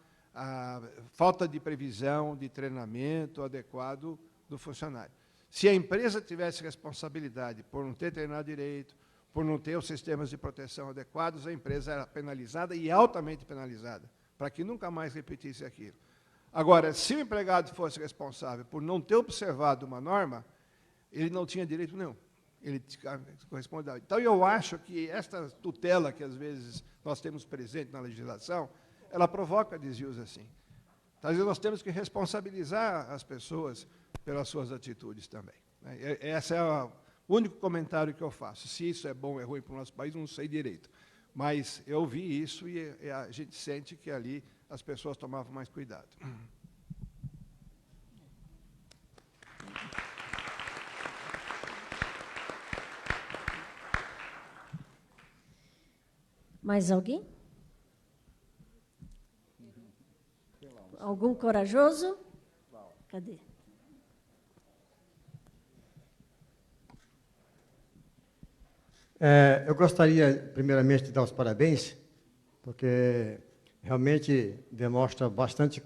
falta de previsão, de treinamento adequado do funcionário. Se a empresa tivesse responsabilidade por não ter treinado direito, por não ter os sistemas de proteção adequados, a empresa era penalizada e altamente penalizada, para que nunca mais repetisse aquilo. Agora, se o empregado fosse responsável por não ter observado uma norma, ele não tinha direito nenhum. Ele corresponde. Então, eu acho que esta tutela que, às vezes, nós temos presente na legislação, ela provoca desvios assim. Às vezes, nós temos que responsabilizar as pessoas pelas suas atitudes também. Esse é o único comentário que eu faço. Se isso é bom ou é ruim para o nosso país, não sei direito. Mas eu vi isso e a gente sente que ali as pessoas tomavam mais cuidado. Mais alguém? Algum corajoso? Cadê? Eu gostaria, primeiramente, de dar os parabéns, porque realmente demonstra bastante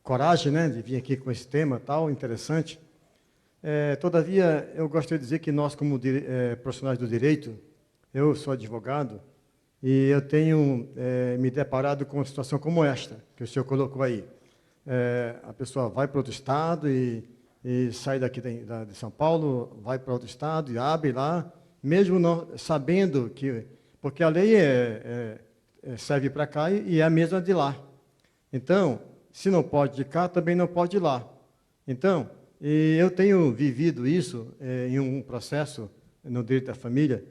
coragem, né, de vir aqui com esse tema tal, interessante. Todavia, eu gostaria de dizer que nós, como profissionais do direito, eu sou advogado, e eu tenho me deparado com uma situação como esta, que o senhor colocou aí. A pessoa vai para outro estado e sai daqui de São Paulo, vai para outro estado e abre lá, mesmo não sabendo que... Porque a lei serve para cá e é a mesma de lá. Então, se não pode de cá, também não pode de lá. Então, eu tenho vivido isso em um processo no direito da família.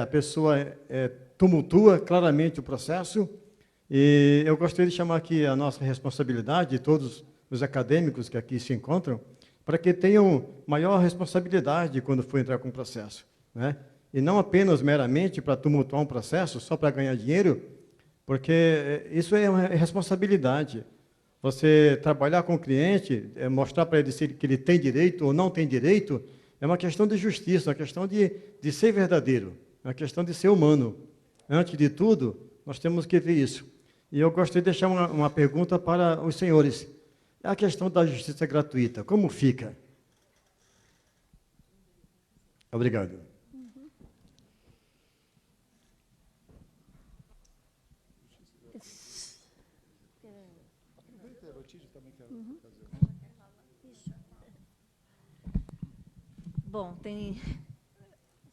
A pessoa tumultua claramente o processo, e eu gostaria de chamar aqui a nossa responsabilidade, de todos os acadêmicos que aqui se encontram, para que tenham maior responsabilidade quando for entrar com o processo, né? E não apenas meramente para tumultuar um processo, só para ganhar dinheiro, porque isso é uma responsabilidade. Você trabalhar com o cliente, mostrar para ele que ele tem direito ou não tem direito, é uma questão de justiça, uma questão de ser verdadeiro, é uma questão de ser humano. Antes de tudo, nós temos que ver isso. E eu gostaria de deixar uma pergunta para os senhores. A questão da justiça gratuita, como fica? Obrigado. Bom,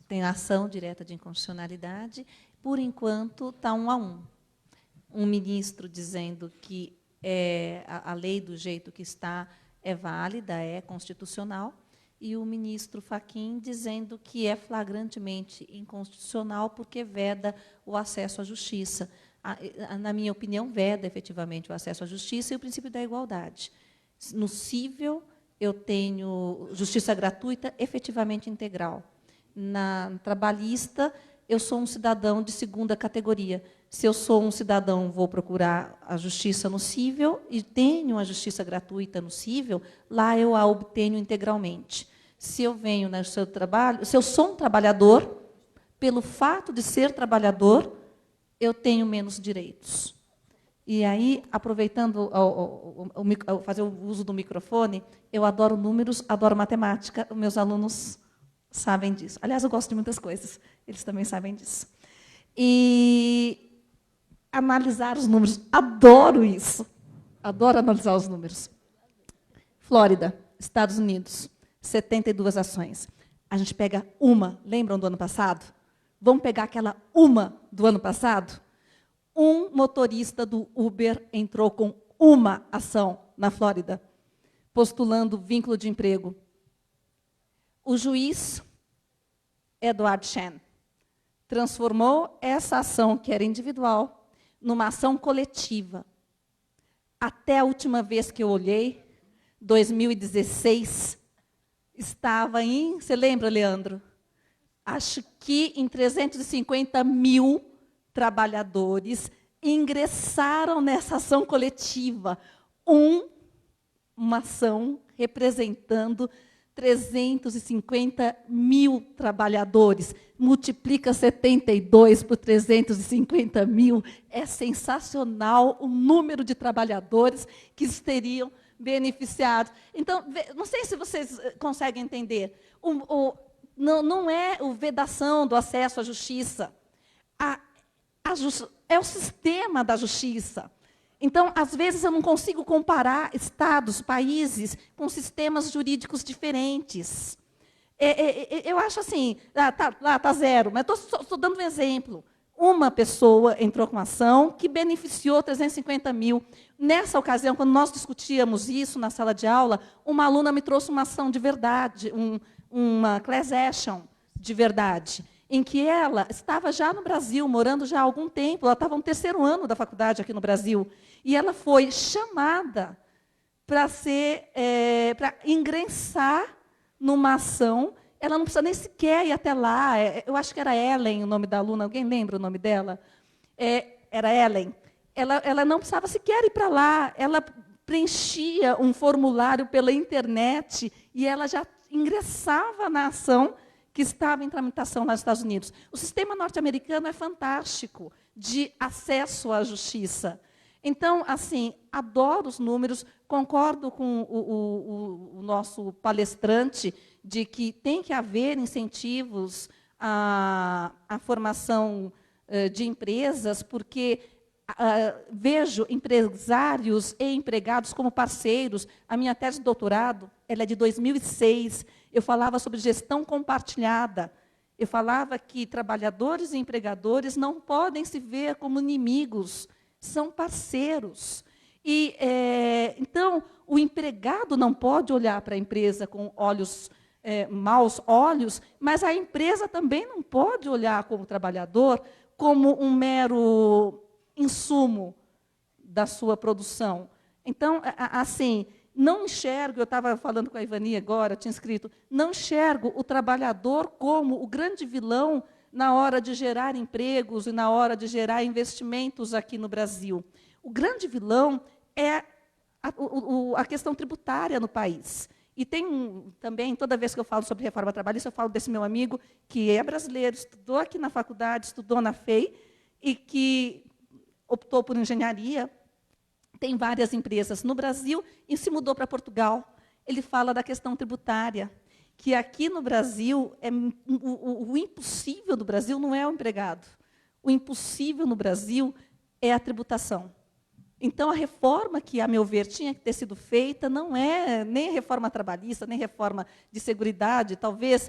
tem ação direta de inconstitucionalidade. Por enquanto, está 1 a 1. Um ministro dizendo que a lei do jeito que está é válida, é constitucional, e o ministro Fachin dizendo que é flagrantemente inconstitucional porque veda o acesso à justiça. Na minha opinião, veda efetivamente o acesso à justiça e o princípio da igualdade. No cível, eu tenho justiça gratuita efetivamente integral. Na trabalhista, eu sou um cidadão de segunda categoria. Se eu sou um cidadão, vou procurar a justiça no cível e tenho a justiça gratuita no cível, lá eu a obtenho integralmente. Se eu venho no seu trabalho, se eu sou um trabalhador, pelo fato de ser trabalhador, eu tenho menos direitos. E aí, aproveitando fazer o uso do microfone, eu adoro números, adoro matemática, os meus alunos sabem disso. Aliás, eu gosto de muitas coisas, eles também sabem disso. E analisar os números, adoro isso. Adoro analisar os números. Flórida, Estados Unidos, 72 ações. A gente pega uma, lembram do ano passado? Vamos pegar aquela uma do ano passado? Um motorista do Uber entrou com uma ação na Flórida. postulando vínculo de emprego. O juiz Edward Chen transformou essa ação, que era individual, numa ação coletiva. Até a última vez que eu olhei, 2016, estava em... Você lembra, Leandro? Acho que em 350 mil trabalhadores ingressaram nessa ação coletiva. Uma ação representando 350 mil trabalhadores. Multiplica 72 por 350 mil. É sensacional o número de trabalhadores que teriam beneficiados. Então, não sei se vocês conseguem entender. Não é a vedação do acesso à justiça. É o sistema da justiça. Então, às vezes, eu não consigo comparar estados, países, com sistemas jurídicos diferentes. Eu acho assim, tá zero, mas estou dando um exemplo. Uma pessoa entrou com uma ação que beneficiou 350 mil. Nessa ocasião, quando nós discutíamos isso na sala de aula, uma aluna me trouxe uma ação de verdade, uma class action de verdade, em que ela estava já no Brasil, morando já há algum tempo, ela estava no 3º ano da faculdade aqui no Brasil, e ela foi chamada para ingressar numa ação. Ela não precisa nem sequer ir até lá. Eu acho que era Ellen o nome da aluna. Alguém lembra o nome dela? Era Ellen. Ela não precisava sequer ir para lá. Ela preenchia um formulário pela internet e ela já ingressava na ação que estava em tramitação nos Estados Unidos. O sistema norte-americano é fantástico de acesso à justiça. Então, assim, adoro os números, concordo com o nosso palestrante de que tem que haver incentivos à formação de empresas, porque vejo empresários e empregados como parceiros. A minha tese de doutorado ela é de 2006. Eu falava sobre gestão compartilhada. Eu falava que trabalhadores e empregadores não podem se ver como inimigos, são parceiros. E, então, o empregado não pode olhar para a empresa com maus olhos, mas a empresa também não pode olhar como trabalhador como um mero insumo da sua produção. Então, assim, não enxergo, eu estava falando com a Ivani agora, tinha escrito, não enxergo o trabalhador como o grande vilão na hora de gerar empregos e na hora de gerar investimentos aqui no Brasil. O grande vilão é a questão tributária no país. E tem também, toda vez que eu falo sobre reforma trabalhista, eu falo desse meu amigo, que é brasileiro, estudou aqui na faculdade, estudou na FEI, e que optou por engenharia, tem várias empresas no Brasil, e se mudou para Portugal. Ele fala da questão tributária, que aqui no Brasil, o impossível do Brasil não é o empregado. O impossível no Brasil é a tributação. Então, a reforma que, a meu ver, tinha que ter sido feita não é nem reforma trabalhista, nem reforma de seguridade, talvez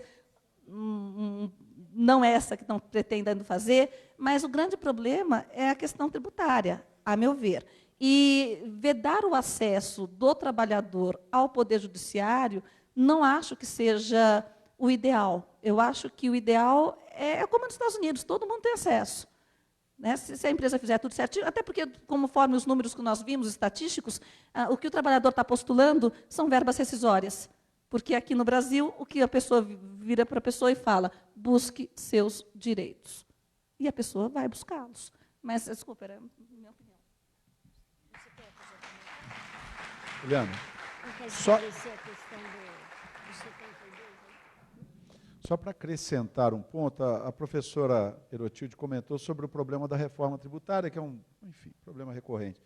não essa que estão pretendendo fazer, mas o grande problema é a questão tributária, a meu ver. E vedar o acesso do trabalhador ao Poder Judiciário não acho que seja o ideal. Eu acho que o ideal é como nos Estados Unidos, todo mundo tem acesso. Né? Se a empresa fizer tudo certinho, até porque, conforme os números que nós vimos, estatísticos, o que o trabalhador está postulando são verbas rescisórias. Porque aqui no Brasil, o que a pessoa vira para a pessoa e fala, busque seus direitos. E a pessoa vai buscá-los. Mas, desculpa, era a minha opinião. Juliana, só para acrescentar um ponto, a professora Erotilde comentou sobre o problema da reforma tributária, que é enfim, problema recorrente.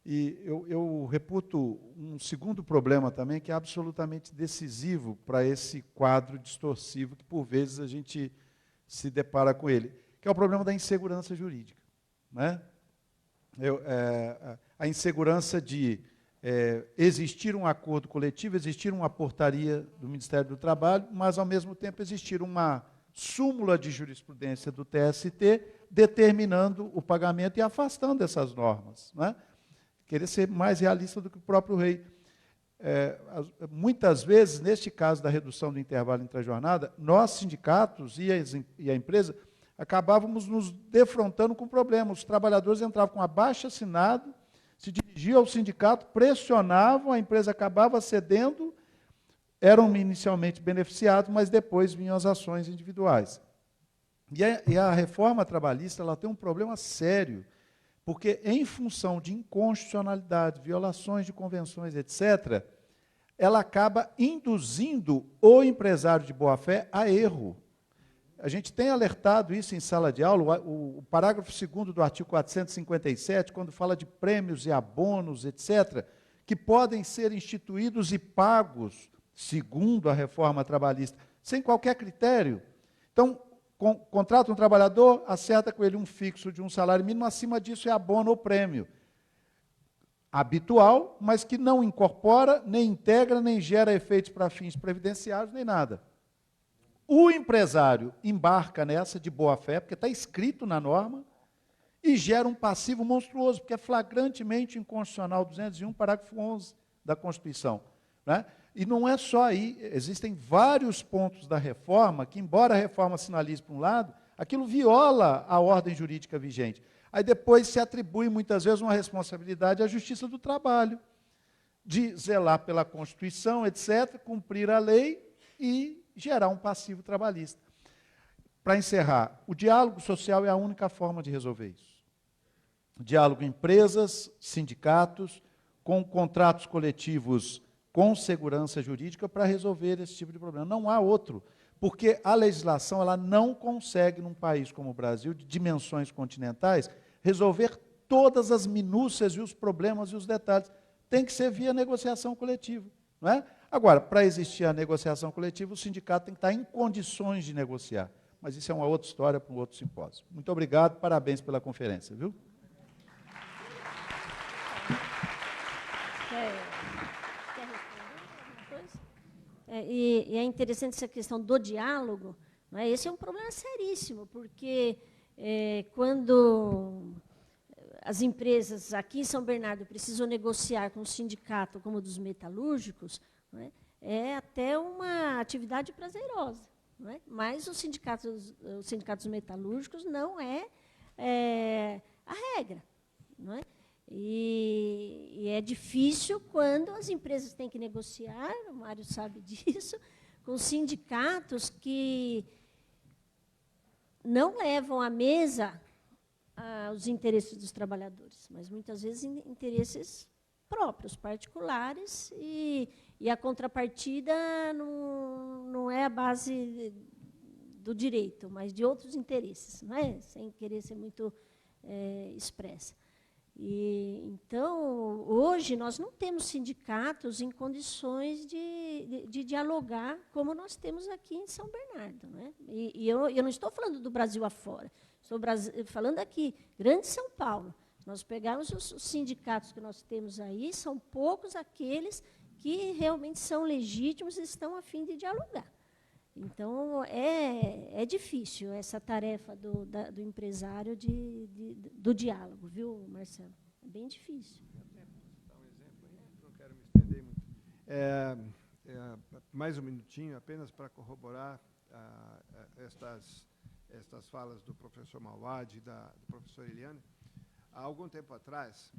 E eu reputo um segundo problema também, que é absolutamente decisivo para esse quadro distorsivo que, por vezes, a gente se depara com ele, que é o problema da insegurança jurídica. Né? A insegurança de existir um acordo coletivo, existir uma portaria do Ministério do Trabalho, mas, ao mesmo tempo, existir uma súmula de jurisprudência do TST determinando o pagamento e afastando essas normas. Né? Querer ser mais realista do que o próprio rei. muitas vezes, neste caso da redução do intervalo entre a jornada, nós, sindicatos e a empresa, acabávamos nos defrontando com problemas. Os trabalhadores entravam com abaixo-assinado, se dirigiam ao sindicato, pressionavam, a empresa acabava cedendo, eram inicialmente beneficiados, mas depois vinham as ações individuais. E a reforma trabalhista ela tem um problema sério, porque, em função de inconstitucionalidade, violações de convenções, etc., ela acaba induzindo o empresário de boa-fé a erro. A gente tem alertado isso em sala de aula, o parágrafo 2º do artigo 457, quando fala de prêmios e abonos, etc., que podem ser instituídos e pagos, segundo a reforma trabalhista, sem qualquer critério. Então, contrata um trabalhador, acerta com ele um fixo de um salário mínimo, acima disso é abono ou prêmio. Habitual, mas que não incorpora, nem integra, nem gera efeitos para fins previdenciários, nem nada. O empresário embarca nessa de boa-fé, porque está escrito na norma, e gera um passivo monstruoso, porque é flagrantemente inconstitucional, 201, parágrafo 11 da Constituição. Né? E não é só aí, existem vários pontos da reforma que, embora a reforma sinalize para um lado, aquilo viola a ordem jurídica vigente. Aí depois se atribui, muitas vezes, uma responsabilidade à Justiça do Trabalho, de zelar pela Constituição, etc., cumprir a lei e gerar um passivo trabalhista. Para encerrar, o diálogo social é a única forma de resolver isso. Diálogo empresas, sindicatos, com contratos coletivos com segurança jurídica para resolver esse tipo de problema. Não há outro, porque a legislação ela não consegue, num país como o Brasil, de dimensões continentais, resolver todas as minúcias e os problemas e os detalhes. Tem que ser via negociação coletiva. Não é? Agora, para existir a negociação coletiva, o sindicato tem que estar em condições de negociar. Mas isso é uma outra história para um outro simpósio. Muito obrigado, parabéns pela conferência. Viu? Quer responder alguma coisa? E é interessante essa questão do diálogo. Não é? Esse é um problema seríssimo, porque quando as empresas aqui em São Bernardo precisam negociar com o sindicato como dos metalúrgicos, não é até uma atividade prazerosa. Não é? Mas os sindicatos metalúrgicos não é a regra. Não é? E é difícil quando as empresas têm que negociar, o Mário sabe disso, com sindicatos que não levam à mesa os interesses dos trabalhadores, mas muitas vezes interesses próprios, particulares, e a contrapartida não é a base do direito, mas de outros interesses, não é? Sem querer ser muito expressa. Então, hoje, nós não temos sindicatos em condições de dialogar como nós temos aqui em São Bernardo. Não é? E eu não estou falando do Brasil afora, estou falando aqui, Grande São Paulo. Nós pegamos os sindicatos que nós temos aí, são poucos aqueles que realmente são legítimos e estão a fim de dialogar. Então, é difícil essa tarefa do empresário do diálogo, viu, Marcelo? É bem difícil. Dar um exemplo aí, não quero me estender muito. Mais um minutinho, apenas para corroborar estas falas do professor Mauad e da professora Eliane. Há algum tempo atrás,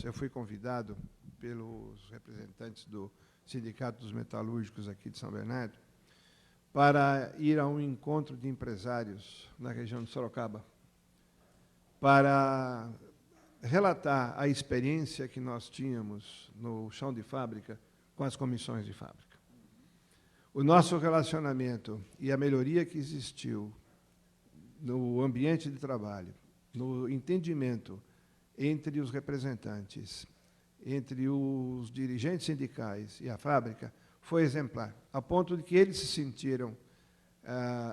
eu fui convidado pelos representantes do Sindicato dos Metalúrgicos aqui de São Bernardo para ir a um encontro de empresários na região de Sorocaba, para relatar a experiência que nós tínhamos no chão de fábrica com as comissões de fábrica. O nosso relacionamento e a melhoria que existiu no ambiente de trabalho, no entendimento entre os representantes, entre os dirigentes sindicais e a fábrica, foi exemplar, a ponto de que eles se sentiram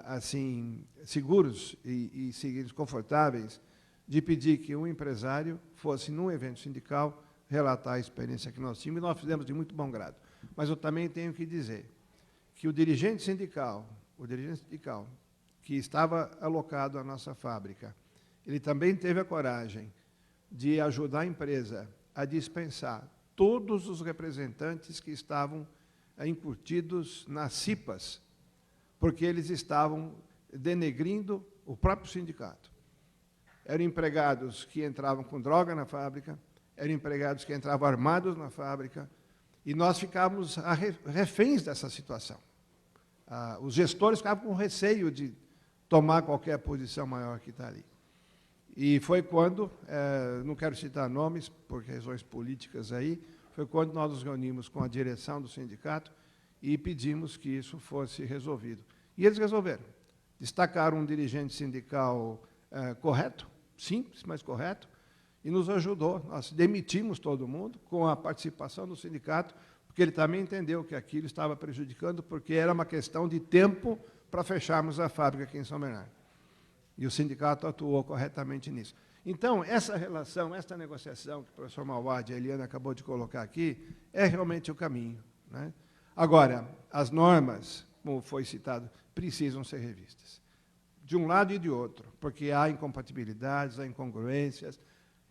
assim seguros e confortáveis de pedir que um empresário fosse, num evento sindical, relatar a experiência que nós tínhamos, e nós fizemos de muito bom grado. Mas eu também tenho que dizer que o dirigente sindical que estava alocado à nossa fábrica, ele também teve a coragem de ajudar a empresa a dispensar todos os representantes que estavam incutidos nas CIPAs, porque eles estavam denegrindo o próprio sindicato. Eram empregados que entravam com droga na fábrica, eram empregados que entravam armados na fábrica, e nós ficávamos reféns dessa situação. Os gestores ficavam com receio de tomar qualquer posição maior que está ali. E foi quando, não quero citar nomes, por razões políticas aí, foi quando nós nos reunimos com a direção do sindicato e pedimos que isso fosse resolvido. E eles resolveram. Destacaram um dirigente sindical correto, simples, mas correto, e nos ajudou. Nós demitimos todo mundo com a participação do sindicato, porque ele também entendeu que aquilo estava prejudicando, porque era uma questão de tempo para fecharmos a fábrica aqui em São Bernardo. E o sindicato atuou corretamente nisso. Então, essa relação, essa negociação que o professor Mauad e a Eliana acabou de colocar aqui, é realmente o caminho, né? Agora, as normas, como foi citado, precisam ser revistas, de um lado e de outro, porque há incompatibilidades, há incongruências,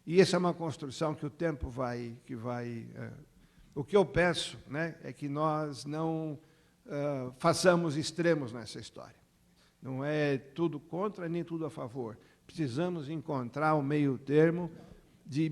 e essa é uma construção que o tempo vai... O que eu peço, né, é que nós não façamos extremos nessa história. Não é tudo contra nem tudo a favor. Precisamos encontrar o meio termo de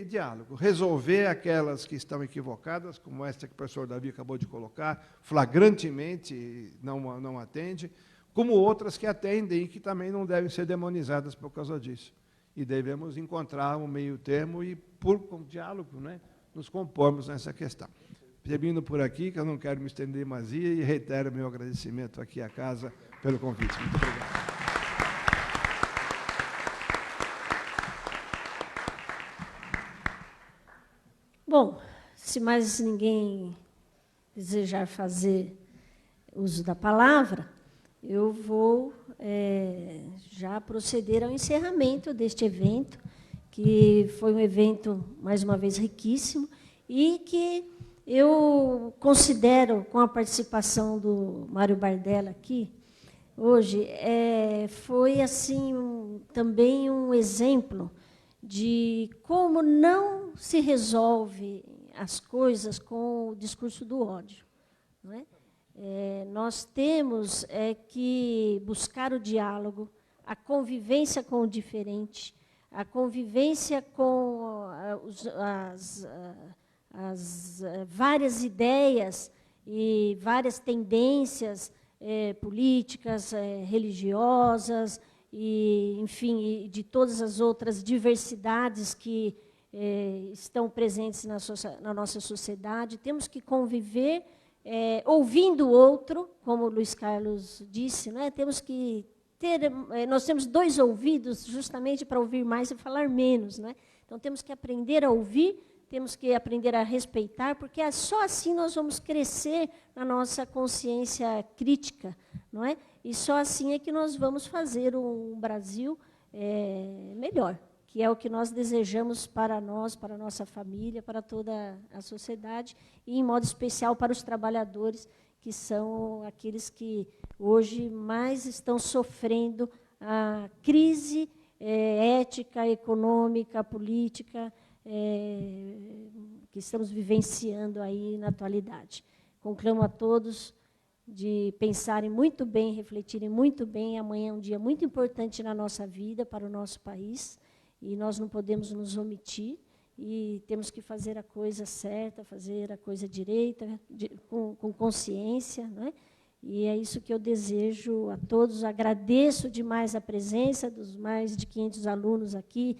diálogo, resolver aquelas que estão equivocadas, como esta que o professor Davi acabou de colocar, flagrantemente não atende, como outras que atendem e que também não devem ser demonizadas por causa disso. E devemos encontrar um meio termo e, com diálogo, né, nos compormos nessa questão. Termino por aqui, que eu não quero me estender demasiado, e reitero meu agradecimento aqui à casa pelo convite. Muito obrigado. Bom, se mais ninguém desejar fazer uso da palavra, eu vou já proceder ao encerramento deste evento, que foi um evento, mais uma vez, riquíssimo, e que eu considero, com a participação do Mário Bardella aqui, hoje, foi assim também um exemplo de como não se resolve as coisas com o discurso do ódio, não é? Nós temos que buscar o diálogo, a convivência com o diferente, a convivência com as várias ideias e várias tendências políticas, religiosas, e, enfim, de todas as outras diversidades que estão presentes na nossa sociedade. Temos que conviver ouvindo o outro, como o Luiz Carlos disse, né? Temos que nós temos 2 ouvidos justamente para ouvir mais e falar menos, né? Então, temos que aprender a ouvir, temos que aprender a respeitar, porque só assim nós vamos crescer na nossa consciência crítica, não é? E só assim é que nós vamos fazer um Brasil melhor, que é o que nós desejamos para nós, para a nossa família, para toda a sociedade, e, em modo especial, para os trabalhadores, que são aqueles que hoje mais estão sofrendo a crise ética, econômica, política, que estamos vivenciando aí na atualidade. Conclamo a todos de pensarem muito bem, refletirem muito bem. Amanhã é um dia muito importante na nossa vida, para o nosso país, e nós não podemos nos omitir, e temos que fazer a coisa certa, fazer a coisa direita, com consciência, não é? E é isso que eu desejo a todos. Agradeço demais a presença dos mais de 500 alunos aqui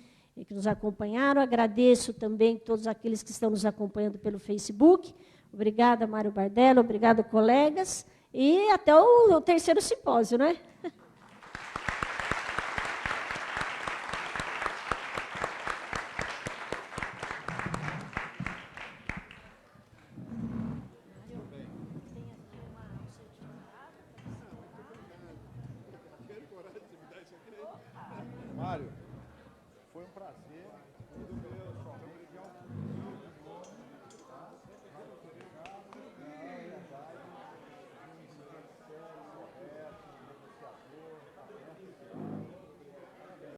que nos acompanharam. Agradeço também todos aqueles que estão nos acompanhando pelo Facebook. Obrigada, Mário Bardella. Obrigada, colegas. E até o terceiro simpósio, né?